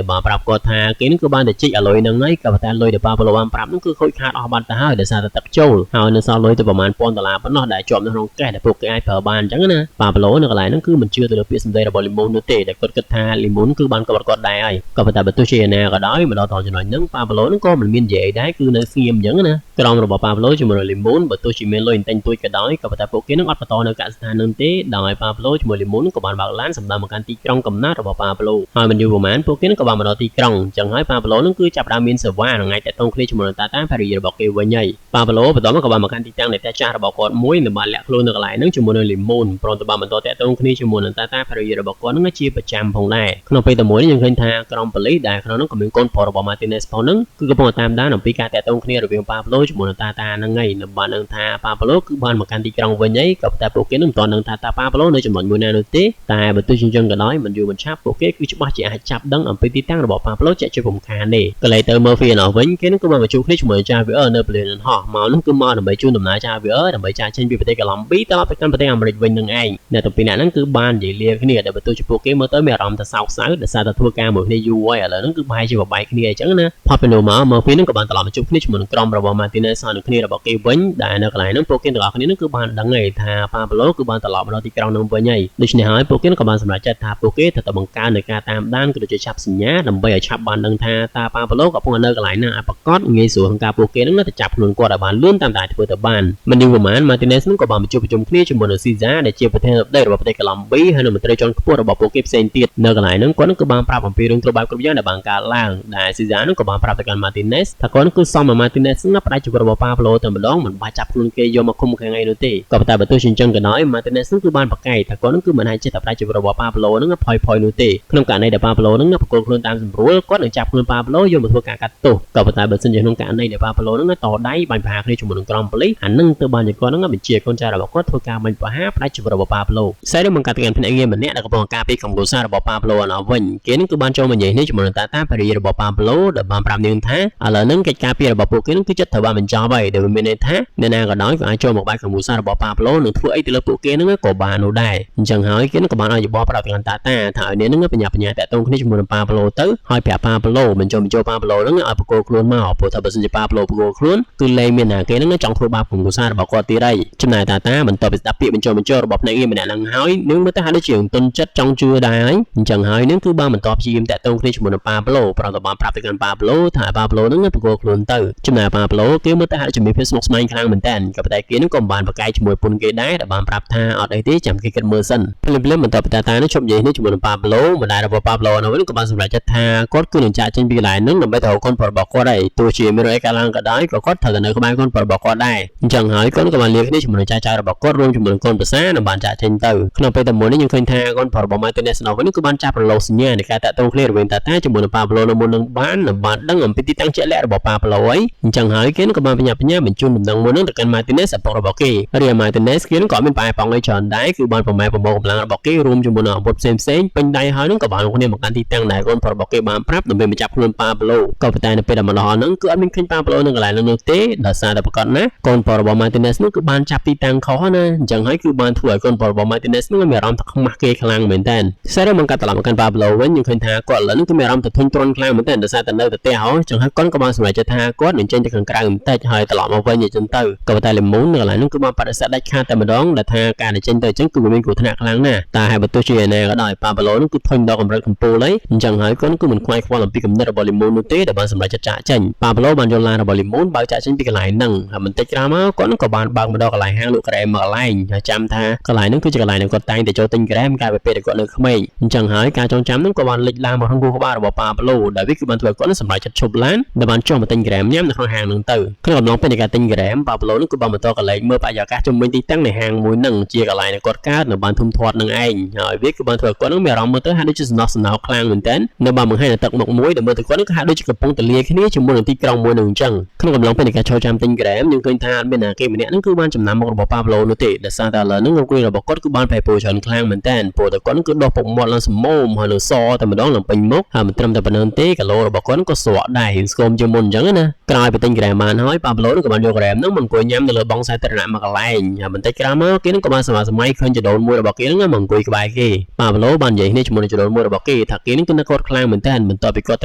ែលបានប្រាប់គាត់ថាគេហ្នឹងគឺបានតែជីកឲ្យលុយហ្នឹងហើយក៏ប៉ុន្តែលុយដែល Pablo បានប្រាប់ហ្នឹងគឺខូចខាតអស់បាត់ទៅហើយដោយសារតែទឹកចូលហើយនៅសល់លុយទៅប្រហែល$1000ប៉ុណ្ណោះដែលជាប់នៅក្នុងកេសដែលពួកគេអាចប្រើបានអញ្ចឹងណា Pablo នៅកន្លែងហ្នឹងគឺមិនជឿទៅលើពាក្យសម្ដីរបស់ Limon នោះទេដែលគាត់គិតថា Limon គឺបានគាត់ដែរហើយក៏ប៉ុន្តែបើទោះជាណាក៏ដោយមកដល់ចំណុចហ្នឹង Pablo ហ្នឹងក៏មិនមាននិយាយដែរគឺនៅស្ងៀមអញ្ចឹងណាក្រុមរបស់ Pablo ជាមួយនឹង Limon បើទោះជាមានលុយបន្តិចតួចក៏ដោយក៏ប៉ុន្តែពួកគេនឹងអត់បន្តនៅកសិដ្ឋាននឹងទេដោយ Pablo ជាមួយ Limon ក៏បានបើកឡានសម្ដៅមកកាន់ទីក្រុងកំណើតរបស់ Pablo ហើយមិនយូរប៉ុន្មានពួកគេនឹងក៏បានមកដល់ទីក្រុងអញ្ចឹងហើយ Pablo នឹងគឺចាប់ផ្ដើមមានសេវាថ្ងៃតាក់ទងគ្នាជាមួយនឹងតាភរិយារបស់គេវិញហើយ Pablo បន្តមកក៏បានមកកាន់ទីតាំងនៃផ្ទះចាស់របស់គាត់មួយនៅបានលាក់ខ្លួននៅកន្លែងហ្នឹងជាមួយនឹង Limon ព្រមទាំងបានបន្តតាក់ទងគ្នាជាមួយនឹងតាភរិយារបស់គាត់នឹងជាប្រចាំផងដែរក្នុងពេលតែមួយនេះយើងឃើញថាក្រុមប៉ូលីសដែលក្នុងនោះក៏មានកូនប្រុសរបស់ Martinez ផងហ្នឹងគឺកំពុងតាមដានអំពីការតាក់ទងគ្នារវាង Pablo ជាមួយនឹងតាហ្នឹងហើយនៅបាននឹងថា Pablo គឺបានមកកាន់ទីក្រុងវិញហើយក៏តែពួកគេនឹងមិនទាន់នឹងថាតា Pablo នៅចំណុចមួយណានោះទេតែបើទោះជាយ៉ាងក៏ដោយមិនយូរមិនឆាប់ពួកគេគឺច្បាស់ជាអាចចាប់ដឹងអំពីទីតាំងរបស់ Pablo ជាក់ជាពំខានទេក៏លេទៅ Murphy ណោះវិញគេនឹងក៏បានមកជួបគ្នាជាមួយ Javier នៅ Belen Hall មកនោះគឺមកដើម្បីជួនដំណើរ Javier ដើម្បីចាកចេញពីប្រទេសកូឡុំប៊ីទៅកាន់ប្រទេសអាមេរិកវិញនឹងឯងអ្នកទាំងពីរនាក់ហ្នឹងគឺបាននិយាយលាគ្នាដែលបើទោះជាពួកគេមើលទៅមានអារម្មណ៍ថាសោកសៅដោយសារតែធ្វើការមួយគ្នាយូរហើយឥឡូវហ្នឹងគឺបែរជាបបែកគ្នាអញ្ចឹងណាផុតពីនោះមក Murphy ហ្នឹងក៏បានត្រឡប់មកជួបគ្នាជាមួយនឹងក្រុមរបស់ Martinez ហើយនឹងគ្នារបស់គេវិញដែលនៅកន្លែងហ្នឹងពួកគេទាំងអស់គ្នាហ្នឹងគឺបានដឹងហើយថា Pablo គឺបានត្រឡប់មកដល់ទីក្រុងហ្នឹងវិញហើយដូច្នេះហើយពួកគេក៏បានសម្រេចចិត្តថាពួកគេត្រូវតែបង្កើននៃការតាមដានក៏ដូចជាចាប់សញ្ញាដើម្បីឲ្យឆាប់បានដឹងថាតា Pablo កំពុងនៅកន្លែងណា ប្រកបងាយស្រួលក្នុងការពួកគេនឹងទៅចាប់ខ្លួនគាត់ឲ្យបានលឿនតាមតែធ្វើទៅបានមិនយូរប្រហែល Martinez នឹងក៏បានបញ្ចុះប្រជុំគ្នាជាមួយនឹង Caesar ដែលជាប្រធានាធិបតីរបស់ប្រទេសកូឡុំប៊ីហើយនិងមន្ត្រីជាន់ខ្ពស់របស់ពួកគេផ្សេងទៀតនៅកន្លែងហ្នឹងគាត់នឹងក៏បានប្រាប់អំពីរឿងគ្រប់បែបគ្រប់យ៉ាងដែលបានកើតឡើងដែល Caesar នឹងក៏បានប្រាប់ទៅកាន់ Martinez ថាគាត់នឹងគឺសមឲ្យ Martinez នឹងផ្ដាច់ជីវិតរបស់ Pablo តែម្ដងមិនបាច់ចាប់ខ្លួនគេយកមកឃុំខាងឯនោះទេក៏ប៉ុន្តែបើទោះជាអញ្ចឹងក៏ដោយ Martinez នឹងគឺបានប្រកែកថាគាត់នឹងគឺមិនអាចចេះតែផ្ដាច់ជីវិតរបស់ Pablo នឹងផុយនោះទេក្នុងករណីដែល Pablo នឹងប្រកល់ខ្លួនតាមសម្រួលគាត់នឹងចាប់ខ្លួន Pablo យកមកធ្វើការកាត់ទោសក៏ប៉ុន្តែបើសិនជាក្នុងករណីដែល Pablo នឹងតដៃបាញ់ប្រហារគ្នាជាមួយនឹងក្រុមប៉ូលីសអានឹងទៅបានជាគាត់នឹងបញ្ជាកូនចៅរបស់គាត់ធ្វើការបាញ់ប្រហារផ្ដាច់ជីវិតរបស់ Pablo ខ្សែរឿងបង្កើតទាំងភ្នាក់ងារម្នាក់ដែលកំពុងការពារក្រុមគ្រួសាររបស់ Pablo អស់វិញគេនឹងគឺបានចូលមកនិយាយនេះជាមួយនឹងតាតាភារីរបស់ Pablo ដែលបានប្រាប់នាងថាឥឡូវនឹងកិច្ចការពាររបស់ពួកគេនឹងគឺចិត្តត្រូវបានបញ្ចប់ហើយដែលមានន័យថាអ្នកណាក៏ដោយក៏អាចចូលមកបែកក្រុមគ្រួសាររបស់ Pablo នឹងធ្វើអីទៅលើពួកគេនឹងក៏បាននោះដែរអញ្ចឹងហើយគេនឹងក៏បានឲ្យយោបល់ប្រាប់ទៅកាន់តាតាថាឲ្យនាងនឹងបញ្ញាតាក់ទងគ្នាជាមួយនឹង Pablo ទៅហើយប្រាប់ Pablo បញ្ចូល Pablo នឹងឲ្យប្រកល់ខ្លួនមកព្រោះថាបើសិនជា Pablo ប្រកល់ខ្លួនគឺលែងមានណាគេនឹងចង់ធ្វើបាបក្រុមគ្រួសាររបស់គាត់ទៀតហើយចំណែកតាតាបន្ទាប់ពីស្ដាប់ពាក្យបញ្ចូលរបស់ភ្នាក់ងារម្នាក់នឹងហើយនាងមើលទៅហាក់ដូចជាទុនចិត្តចង់ជឿដែរហើយអញ្ចឹងហើយនាងគឺបានបន្តព្យាយាមតាក់ទងគ្នាជាមួយនឹង Pablo ប្រហែលបានប្រាប់ទៅកាន់ Pablo ថា Pablo នឹងប្រកល់ខ្លួនទៅចំណែក Pablo គេមើលទៅហាក់ជាមានភាពស្មុគស្មាញខ្លាំងមែនតើក៏ប៉ុន្តែគេនឹងក៏បានប្រកែកជាមួយពុនគេដែរដែលបានប្រាប់ថាអត់អីទេចាំគេគិតមើលសិនភ្លាមបន្ទាប់ពីតាតានឹងជប់និយាយនេះជាមួយនឹង Pablo ម្ដាយរបស់ Pablo នៅវិញក៏បានសម្រេចចិត្តថាគាត់គឺនឹងចាកចេញពីកន្លែងហ្នឹងដើម្បីទៅរកកូនប្រុសរបស់គាត់ដែរទោះជាមានរឿងអីកើតឡើងក៏ដោយក៏គាត់ត្រូវតែនៅក្បែរកូនប្រុសរបស់គាត់ដែរអញ្ចឹងហើយគាត់ក៏បានលាគ្នាជាមួយនឹងចៅរបស់គាត់រួមជាមួយនឹងកូនប្រសានិងបានចាកចេញទៅក្នុងពេលតែមួយនេះយើងឃើញថាកូនប្រុសរបស់ Martinez នៅវិញគឺបានចាប់ប្រឡូសសញ្ញានៃការតាក់ទងគ្នារវាងតាតាជាមួយនឹង Pablo នៅមុននឹងបានដឹងអំពីទីតាំងជាក់លាក់របស់ Pablo ហើយអញ្ចឹងហើយគេក៏បានបញ្ញាបញ្ជូនដំណឹងមួយនឹងទៅកាន់ Martinez ឪពុករបស់គេរីឯ Martinez គេក៏មានប្រែប៉ងឲ្យច្រើនដែរគឺបានប្រម៉ែប្រមូលកម្លាំងរបស់គេរួមជាមួយនឹងអាវុធផ្សេងពេញដៃហើយនឹងក៏បានគ្នាមកកាន់ទីតាំងដែលកូនប្រុសរបស់គេបានប្រាប់ដើម្បីបញ្ចាប់ខ្លួន Pablo ក៏ប៉ុន្តែនៅពេលដែលមកដល់ហ្នឹងគឺអត់មានឃើញ Pablo នៅកន្លែងនោះទេដោយសារតែប្រកាសណាកូនប្រុសរបស់ Martinez នោះគឺបានចាប់ទីតាំងខុសណាអញ្ចឹងហើយគឺបានធ្វើឲ្យកូនប្រុសរបស់ Martinez នោះមានអារម្មណ៍ថាខ្មាស់គេខ្លាំងមែនតើខ្សែរឿងបង្កើតត្រឡប់មកកាន់ Pablo វិញយើងឃើញថាគាត់ឥឡូវនេះគឺមានអារម្មណ៍ទៅធុញទ្រាន់ខ្លាំងមែនតើដោយសារតែនៅតែផ្ទះហើយអញ្ចឹងហើយគាត់ក៏បានសម្រេចចិត្តថាគាត់នឹងចេញទៅខាងក្រៅបន្តិចហើយត្រឡប់មកវិញអញ្ចឹងទៅក៏ប៉ុន្តែ Lemon នៅកន្លែងនោះគឺបានបដិសេធដាច់ខាតតែម្ដងដែលថាការចេញទៅអញ្ចឹងគឺមានគ្រោះថ្នាក់ខ្លាំងណាស់តែហើយបើទោះជាណាក៏ដោយ Pablo នោះគឺធុញដល់កម្រិតកំពូលហើយអញ្ចឹងហើយគាត់គឺមិនខ្វាយខ្វល់អំពីគំនិតរបស់ Lemon នោះទេដែលបានសម្រេចចិត្តចាកចេញ Pablo បានយកឡានរបស់ Lemon បើកចាកចេញពីកន្លែងហ្នឹងហើយបន្តិចក្រោយមកគាត់ក៏បានបើកមកដល់កន្លែងហាងលក់ក្រែមមកកន្លែងហើយចាំថាកន្លែងហ្នឹងគឺជាកន្លែងដែលគាត់តែងតែចូលទិញក្រែមកាលពីពេលដែលគាត់នៅក្មេងអញ្ចឹងហើយការចងចាំហ្នឹងក៏បានលេចឡើងមកក្នុងខួរក្បាលរបស់ Pablo ដែលវាគឺបានធ្វើឲ្យគាត់សម្រេចចិត្តឈប់ឡានដែលបានចុះមកទិញក្រែមញ៉ាំនៅក្នុងហាងហ្នឹងទៅក្នុងអំឡុងពេលនៃការទិញក្រែម Pablo នឹងក៏បានបន្តកន្លែងមើលបរិយាកាសជុំវិញទីតាំងនៃហាងមួយហ្នឹងជាកន្លែងដែលគាត់កើតនៅបានធំធាត់នឹងឯងហើយវាគឺបានធ្វើឲ្យគាត់នឹងមានអារម្មណ៍មើលទៅហាក់ដូចជាសំណោះសំណៅខ្លាំងមែនតើនៅបានបង្ហាញនៅទឹកមុខមួយដែលមើលទៅគាត់នឹងហាក់ដូចជាកំពុងតែលាគ្នាជាមួយនឹងទីក្រុងមួយនឹងអញ្ចឹងក្នុងអំឡុងពេលនៃការចូលចាំទិញក្រែមយើងឃើញថាអត់មានគេម្នាក់ហ្នឹងគឺបានចំណាំមុខរបស់ Pablo នោះទេដោយសារតែឥឡូវហ្នឹងអង្គុយរបស់គាត់គឺបានប្រែប្រួលច្រើនខ្លាំងមែនតើព្រោះតែគាត់នឹងគឺដោះពុកមាត់ឡើងសម្មោមហើយនឹងសតែម្ដងឡើងពេញមុខហើយមិនត្រឹមតែប៉ុណ្្នឹងទេកាឡូរបស់គាត់ក៏ស្រក់ដែររៀងស្គមជាងមុនអញ្ចឹងណាក្រោយពីទិញក្រែមបានហើយ Pablo នឹងក៏បានយកក្រែមហ្នឹងមកអង្គុយញ៉ាំនៅលើបង់សាធារណៈមកកន្លែងហើយបន្តិចក្រោយមកគេនឹងក៏បានសម័យឃើញចដូនមួយរបស់គេហ្នឹងមកអង្គុយក្បែរគេ Pablo បាននិយាយគ្នាជាមួយនឹងចដូនមួយរបស់គេថាគេនឹងគឺនៅគាត់ខ្លាំងមែនតើបន្ទាប់ពីគាត់ត្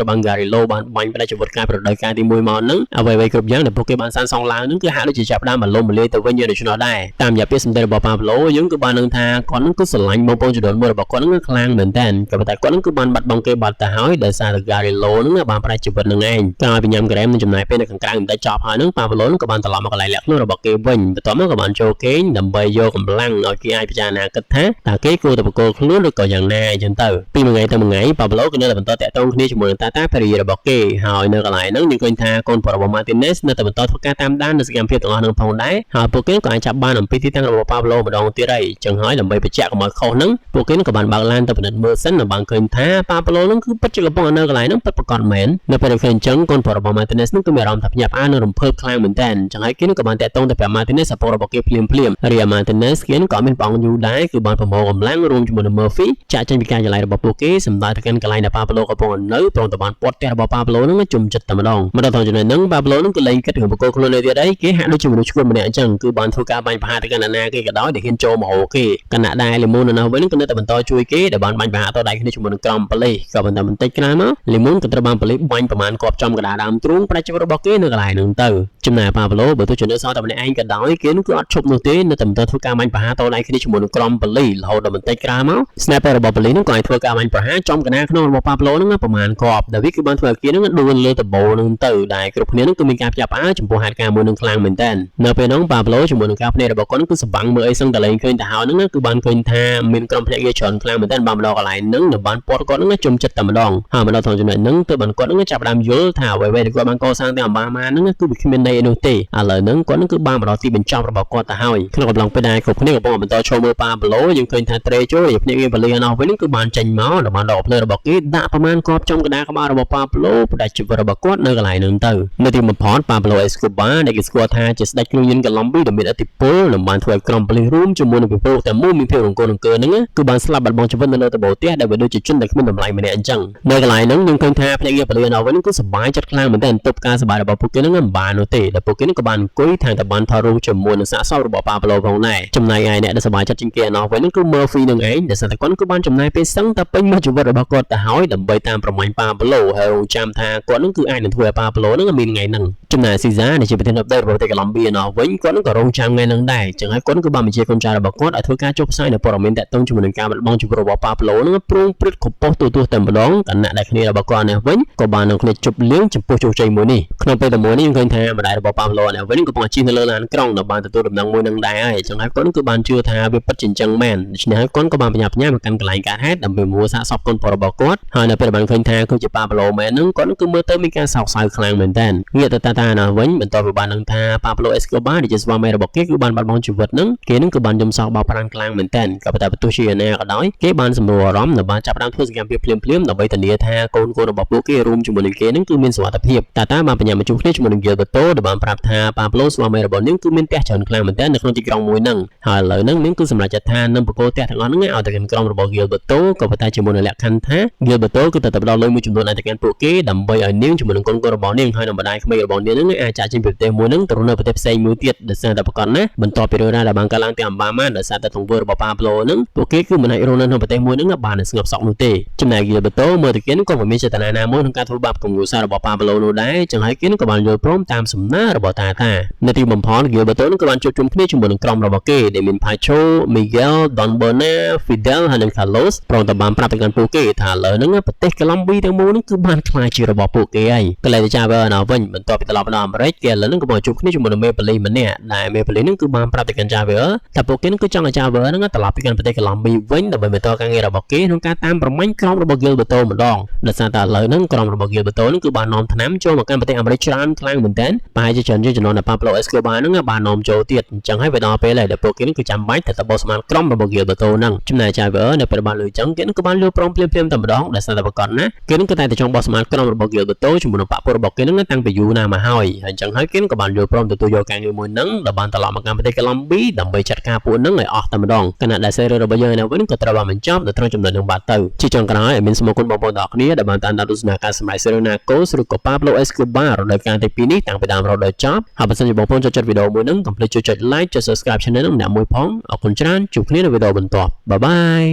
រូវបាន Garillo បានបាញ់ផ្ដាច់ជីវិតការប្រដៅការទី1មកហ្នឹងអ្វីៗគ្រប់យ៉ាងដែលពួកគេបានសាងសង់ឡើងហ្នឹងគឺហាក់ដូចជាចាប់ផ្ដើមមកលំមលាយទៅវិញយ៉ាងដូច្នោះដែរតាមរយៈពាក្យសម្ដីរបស់ Pablo យើងគឺបាននឹងថាគាត់នឹងគឺស្រឡាញ់បងប្អូនចដូនមួយរបស់គាត់ហ្នឹងខ្លាំងមែនតើក៏ប៉ុន្តែគាត់នឹងគឺបានបាត់បង់គេបាត់ទៅហើយដោយសារតែ Garillo ហ្នឹងបានផ្ដាច់ជីវិតនឹងឯងក្រោយពីញ៉ាំក្រែមនឹងចំណាយពេលនៅខាងក្រៅបន្តិចចប់ហើយហ្នឹង Pablo នឹងក៏បានត្រឡប់មកកន្លែងលាក់ខ្លួនរបស់គេវិញបន្ទាប់មកក៏បានចូលគេងដើម្បីយកកម្លាំងឲ្យគេអាចពិចារណាគិតថាតើគេគួរតែបកគោខ្លួនឬក៏យ៉ាងណាអញ្ចឹងទៅពីមួយថ្ងៃទៅមួយថ្ងៃ Pablo ក៏នៅតែបន្តតាក់ទងគ្នាជាមួយនឹងតាតាភារីរបស់គេហើយនៅកន្លែងហ្នឹងយើងឃើញថាកូនប្រុសរបស់ Martinez នៅតែបន្តធ្វើការតាមដាននៅសកម្មភាពទាំងអស់ហ្នឹងផងដែរហើយពួកគេក៏អាចចាប់បានអំពីទីតាំងរបស់ Pablo ម្ដងទៀតហើយអញ្ចឹងហើយដើម្បីបញ្ជាក់កុំឲ្យខុសហ្នឹងពួកគេក៏បានបើកឡានទៅពិនិត្យមើលសិនហើយបានឃើញថា Pablo ហ្នឹងគឺពិតជាកំពុងនៅកន្លែងហ្នឹងពិតប្រាកដមែននៅពេលដែលឃើញអញ្ចឹងកូនប្រុសរបស់ Martinez ហ្នឹងគឺមានអារម្មណ៍ថាភ្ញាក់ផ្អើលនិងរំភើបខ្លាំងមែនតើអញ្ចឹងហើយគេក៏បានតាក់ទងទៅប្រាប់ Martinez ឪពុករបស់គេភ្លាមរីឯ Martinez គេក៏មានបងយូរដែរគឺបានប្រមូលកម្លាំងរួមជាមួយនឹង Murphy ចាក់ចេញពីការចល័យរបស់ពួកគេសម្ដៅទៅកាន់កន្លែងដែល Pablo កំពុងនៅព្រមទាំងបានពាត់ផ្ទះរបស់ Pablo ហ្នឹងជុំចិត្តតែម្ដងមកដល់ចំណុចហ្នឹង Pablo ហ្នឹងក៏លែងគិតរឿងបកគោខ្លួននៅទៀតអីគេហាក់ដូចជាមនុស្សឈួតម្នាក់អញ្ចឹងគឺបានធ្វើការបាញ់ប្រហារទៅកាន់ណាគេក៏ដោយដែលហ៊ានចូលមកហៅគេគណៈដែល Lemon នៅវិញក៏នៅតែបន្តជួយគេដែលបានបាញ់ប្រហារទៅដៃគ្នាជាមួយនឹងក្រុមប៉ូលីសក៏ប៉ុន្តែបន្តិចក្រោយមក Lemon ក៏ត្រូវបានប៉ូលីសបាញ់ប្រមាណគប់ចំកណ្ដាលដើមទ្រូងប្រាច់ជីវិតរបស់គេនៅកន្លែងហ្នឹងទៅ ចំណែកប៉ាប្លូបើទោះជានៅសល់តែម្នាក់ឯងក៏ដោយគេនោះគឺអត់ឈប់នោះទេនៅតែបន្តធ្វើការមាញ់ប្រហារតដៃគ្នាជាមួយនឹងក្រុមប៉ូលីសរហូតដល់បន្តិចក្រោយមក Sniper របស់ប៉ូលីសនោះក៏អាចធ្វើការមាញ់ប្រហារចំកណ្ដាលក្នុងរបស់ប៉ាប្លូនោះប្រមាណគ្រាប់ដែលវាគឺបានធ្វើឲ្យគេនោះដួលលើតបោនឹងទៅដែលគ្រប់គ្នានោះគឺមានការផ្ទះផ្អើលចំពោះហេតុការណ៍មួយនឹងខ្លាំងមែនតើនៅពេលនោះប៉ាប្លូជាមួយនឹងការភ្នែករបស់គាត់នោះគឺសម្បាំងមើលអីសឹងតែលែងឃើញទៅហើយនោះគឺបានឃើញថាមានក្រុមភ្នាក់ងារច្រើនខ្លាំងមែនតើបានមកដល់កន្លែងនោះនៅបានពាត់គាត់នោះជុំចិត្តតែម្ដងហើយមកដល់ត្រង់ចំណុចនោះទៅបានគាត់នោះចាប់ផ្ដើមយល់ថាអ្វីៗដែលគាត់បានកសាងទាំងអម្បាម៉ានោះគឺវាគ្មានន័យនោះទេឥឡូវហ្នឹងគាត់នោះគឺបានមកដល់ទីបញ្ចប់របស់គាត់ទៅហើយក្នុងកំឡុងពេលដែលគ្រប់គ្នាកំពុងបន្តឈរមើលប៉ាប្លូយើងឃើញថាត្រេជូភ្នាក់ងារប៉ូលីសនោះវិញគឺបានចេញមកដល់បានដកភ្លើងរបស់គេដាក់ប្រមាណគាត់ចំកណ្ដាលក្បាលរបស់ប៉ាប្លូផ្ដាច់ជីវិតរបស់គាត់នៅកន្លែងនោះទៅនៅទីបំផុតប៉ាប្លូអេស្កូបាដែលគេស្គាល់ថាជាស្ដេចគ្រូយន្តកូឡុំប៊ីដែលមានឥទ្ធិពលនិងបានធ្វើឲ្យក្រុមប៉ូលីសរួមជាមួយនឹងពិភពតែមួយមានភាពរង្គោះរង្គើហ្នឹងគឺបានស្លាប់បាត់បង់ជីវិតនៅលើតបូផ្ទះដែលវាដូចជាជនដែលគ្មានតម្លៃម្នាក់អញ្ចឹងនៅកន្លែងហ្នឹងយើងឃើញថាភ្នាក់ងារប៉ូលីសនោះវិញគឺសប្បាយចិត្តខ្លាំងមែនទែនទប់ការសប្បាយរបស់ពួកគេហ្នឹងមិនបាននោះទេដែលពួកគេហ្នឹងក៏បានអង្គុយថាតែបានថតរូបជាមួយនឹងសាកសពរបស់ប៉ាប្លូផងដែរចំណែកឯអ្នកដែលសប្បាយចិត្តជាងគេនោះវិញគឺ Murphy នឹងឯងដែលសត្វគាត់គឺបានចំណាយពេលសឹងតែពេញមួយជីវិតរបស់គាត់ទៅហើយដើម្បីតាមប្រមាញ់ប៉ាប្លូហើយរងចាំថាគាត់នឹងគឺអាចនឹងធ្វើឲ្យប៉ាប្លូនឹងមានថ្ងៃហ្នឹងចំណែកស៊ីសាដែលជាប្រធានរដ្ឋរបស់ប្រទេសកូឡុំប៊ីនោះវិញគាត់នឹងក៏រងចាំថ្ងៃហ្នឹងដែរចឹងហើយគាត់នឹងក៏បានបញ្ជាកូនចៅរបស់គាត់ឲ្យធ្វើការចុះផ្សាយនៅព័ត៌មានតាក់ទងជាមួយនឹងការបាត់បង់ជីវិតរបស់ប៉ាប្លូនឹងព្រោងព្រឹត្តកំប៉ុស្តទូតែម្ដងគណៈដែលគ្នារបស់គាត់នេះវិញក៏បាននឹងគ្នាជប់លៀងចំពោះជោគជ័យមួយនេះក្នុងពេលតែមួយនេះយើងឃើញថាម្ដាយរបស់ប៉ាប្លូនេះវិញក៏បានជិះនៅលើឡានក្រុងដែលបានទទួលដំណឹងមួយនឹងដែរហើយចឹងហើយគាត់នឹងគឺបានជឿថាវាពិតជាអញ្ចឹងមែនដូច្នេះហើយគាត់ក៏បានបញ្ញាបញ្ញាមកកាន់កន្លែងកើតហេតុដើម្បីមើលសាកសពកូនប្រុសរបស់គាត់ហើយនៅពេលបានឃើញថាគឺជាប៉ាប្លូមែនហ្នឹងគាត់នឹងគឺមើលទៅមានការសោកសៅខ្លាំងមែនតើងាកទៅតាណាវិញបន្ទាប់ពីបានដឹងថាប៉ាប្លូអេស្កូបាដែលជាស្វាមីរបស់គេគឺបានបាត់បង់ជីវិតហ្នឹងគេនឹងគឺបានយំសោកបោកប្រាំងខ្លាំងមែនតើក៏ប៉ុន្តែបន្ទោះជាណាក៏ដោយគេបានសម្រួលអារម្មណ៍និងបានចាប់ផ្ដើមធ្វើសកម្មភាពភ្លាមៗដើម្បីធានាថាកូនរបស់ពួកគេរួមជាមួយនឹងគេនឹងគឺមានសុវត្ថិភាពតាបានបញ្ញាមកជួបគ្នាជាមួយនឹងយេលបូតូដែលបានប្រាប់ថាប៉ាប្លូស្វាមីរបស់នាងគឺមានផ្ទះច្រើនខ្លាំងមែនតើនៅក្នុងទីក្រុងមួយហ្នឹងហើយឥឡូវហ្នឹងនាងគឺសម្រេចចិត្តថានឹងបកគោផ្ទះទាំងអស់ហ្នឹងឲ្យទៅកាន់ក្រុមរបស់យេលបូតូក៏ប៉ុន្តែជាមួយនឹងលក្ខខណ្ឌថាយេលបូតូគឺតែផ្ដល់លុយមួយចំនួនឲ្យទៅកាន់ពួកគេដើម្បីឲ្យនាងជាមួយនឹងកូនរបស់នាងហើយនឹងម្ដាយក្មេករបស់នាងហ្នឹងអាចចាក់ចេញពីប្រទេសមួយហ្នឹងទៅនៅប្រទេសផ្សេងមួយទៀតដោយសារតែប្រកាសណាបន្ទាប់ពីរឿងរ៉ាវដែលបានកើតឡើងទាំងអម្បាម៉ាដោយសារតែទង្វើរបស់ប៉ាប្លូហ្នឹងពួកគេគឺមិនអាចរស់នៅក្នុងប្រទេសមួយហ្នឹងបានស្ងប់សុខនោះទេចំណែកយេលបូតូមើលទៅគេក៏មិនមានចេតនាណាមួយក្នុងការធ្វើបាបគំនូរសាររបស់ប៉ាប្លូនោះដែរចឹងហើយគេក៏បានយល់ព្រមតាមសំណើរបស់តានៅទីបំផុតយេលបូតូក៏បានជួបជុំគ្នាជាមួយនឹងក្រុមរបស់គេដែលមាន Pacho, Miguel, Don Bona, Fidel ហើយនិង Carlos ព្រមទាំងបានប្រាប់ទៅកាន់ពួកគេថាឥឡូវហ្នឹងប្រទេសកូឡុំប៊ីទាំងមូលហ្នឹងគឺបានក្លាយជារបស់ពួកគេហើយកន្លែងចាវើណាវិញបន្ទាប់ពីត្រឡប់មកដល់អាមេរិកគេឥឡូវហ្នឹងក៏បានជួបគ្នាជាមួយនឹងមេប៉ូលីសម្នាក់ដែលមេប៉ូលីសហ្នឹងគឺបានប្រាប់ទៅកាន់ចាវើថាពួកគេហ្នឹងគឺចង់ឲ្យចាវើហ្នឹងត្រឡប់ទៅកាន់ប្រទេសកូឡុំប៊ីវិញដើម្បីបន្តការងាររបស់គេក្នុងការតាមប្រមាញ់ក្រុមរបស់ Gil Berto ម្ដងដោយសារតែឥឡូវហ្នឹងក្រុមរបស់ Gil Berto ហ្នឹងគឺបាននាំថ្នាំចូលមកកាន់ប្រទេសអាមេរិកច្រើនខ្លាំងមែនទែនប្រហែលជាច្រើនជាងចំនួនដែល Pablo Escobar ហ្នឹងបាននាំចូលទៀតអញ្ចឹងហើយវាដល់ពេលដែលពួកគេហ្នឹងគឺចាំបាច់តែបោះស្មានក្រុមរបស់ Gil Berto ហ្នឹងចំណែកចាវើនៅពេលបានលើអញ្ចឹងគេនឹងក៏បានយល់ព្រមភ្លាមៗតែម្ដងដែលសារតែប្រកាសណាគេនឹងក៏តែចង់បោះស្មានក្រុមរបស់ Gil Berto ជាមួយនឹងបព្វរបស់គេនឹងតាំងពីយូរណាស់មកហើយអញ្ចឹងហើយគេក៏បានយល់ព្រមទទួលយកការងារមួយហ្នឹងដែលបានត្រឡប់មកកាន់ប្រទេសកូឡុំប៊ីដើម្បីចាត់ការពួកហ្នឹងឲ្យអស់តែម្ដងគណៈដែលសេរីរបស់យើងនៅវិញក៏ត្រូវបានបញ្ចប់នៅត្រង់ចំណុចហ្នឹងបាត់ទៅជាចុងក្រោយមានសូមអរគុណបងប្អូនទាំងអស់គ្នាដែលបានតាមដានទស្សនាការសម្ដែងសេរីណាកូសឬក៏ Pablo Escobar រដូវកាលទី2នេះតាំងពីដើមរហូតដល់ចប់ហើយបើសិនជាបងប្អូនចូលចិត្តវីដេអូមួយហ្នឹងកុំភ្លេចជួយចុច like ចុច subscribe channel ហ្នឹងម្នាក់មួយផងអរគុណច្រើនជួបគ្នានៅវីដេអូបន្ទាប់បាយបាយ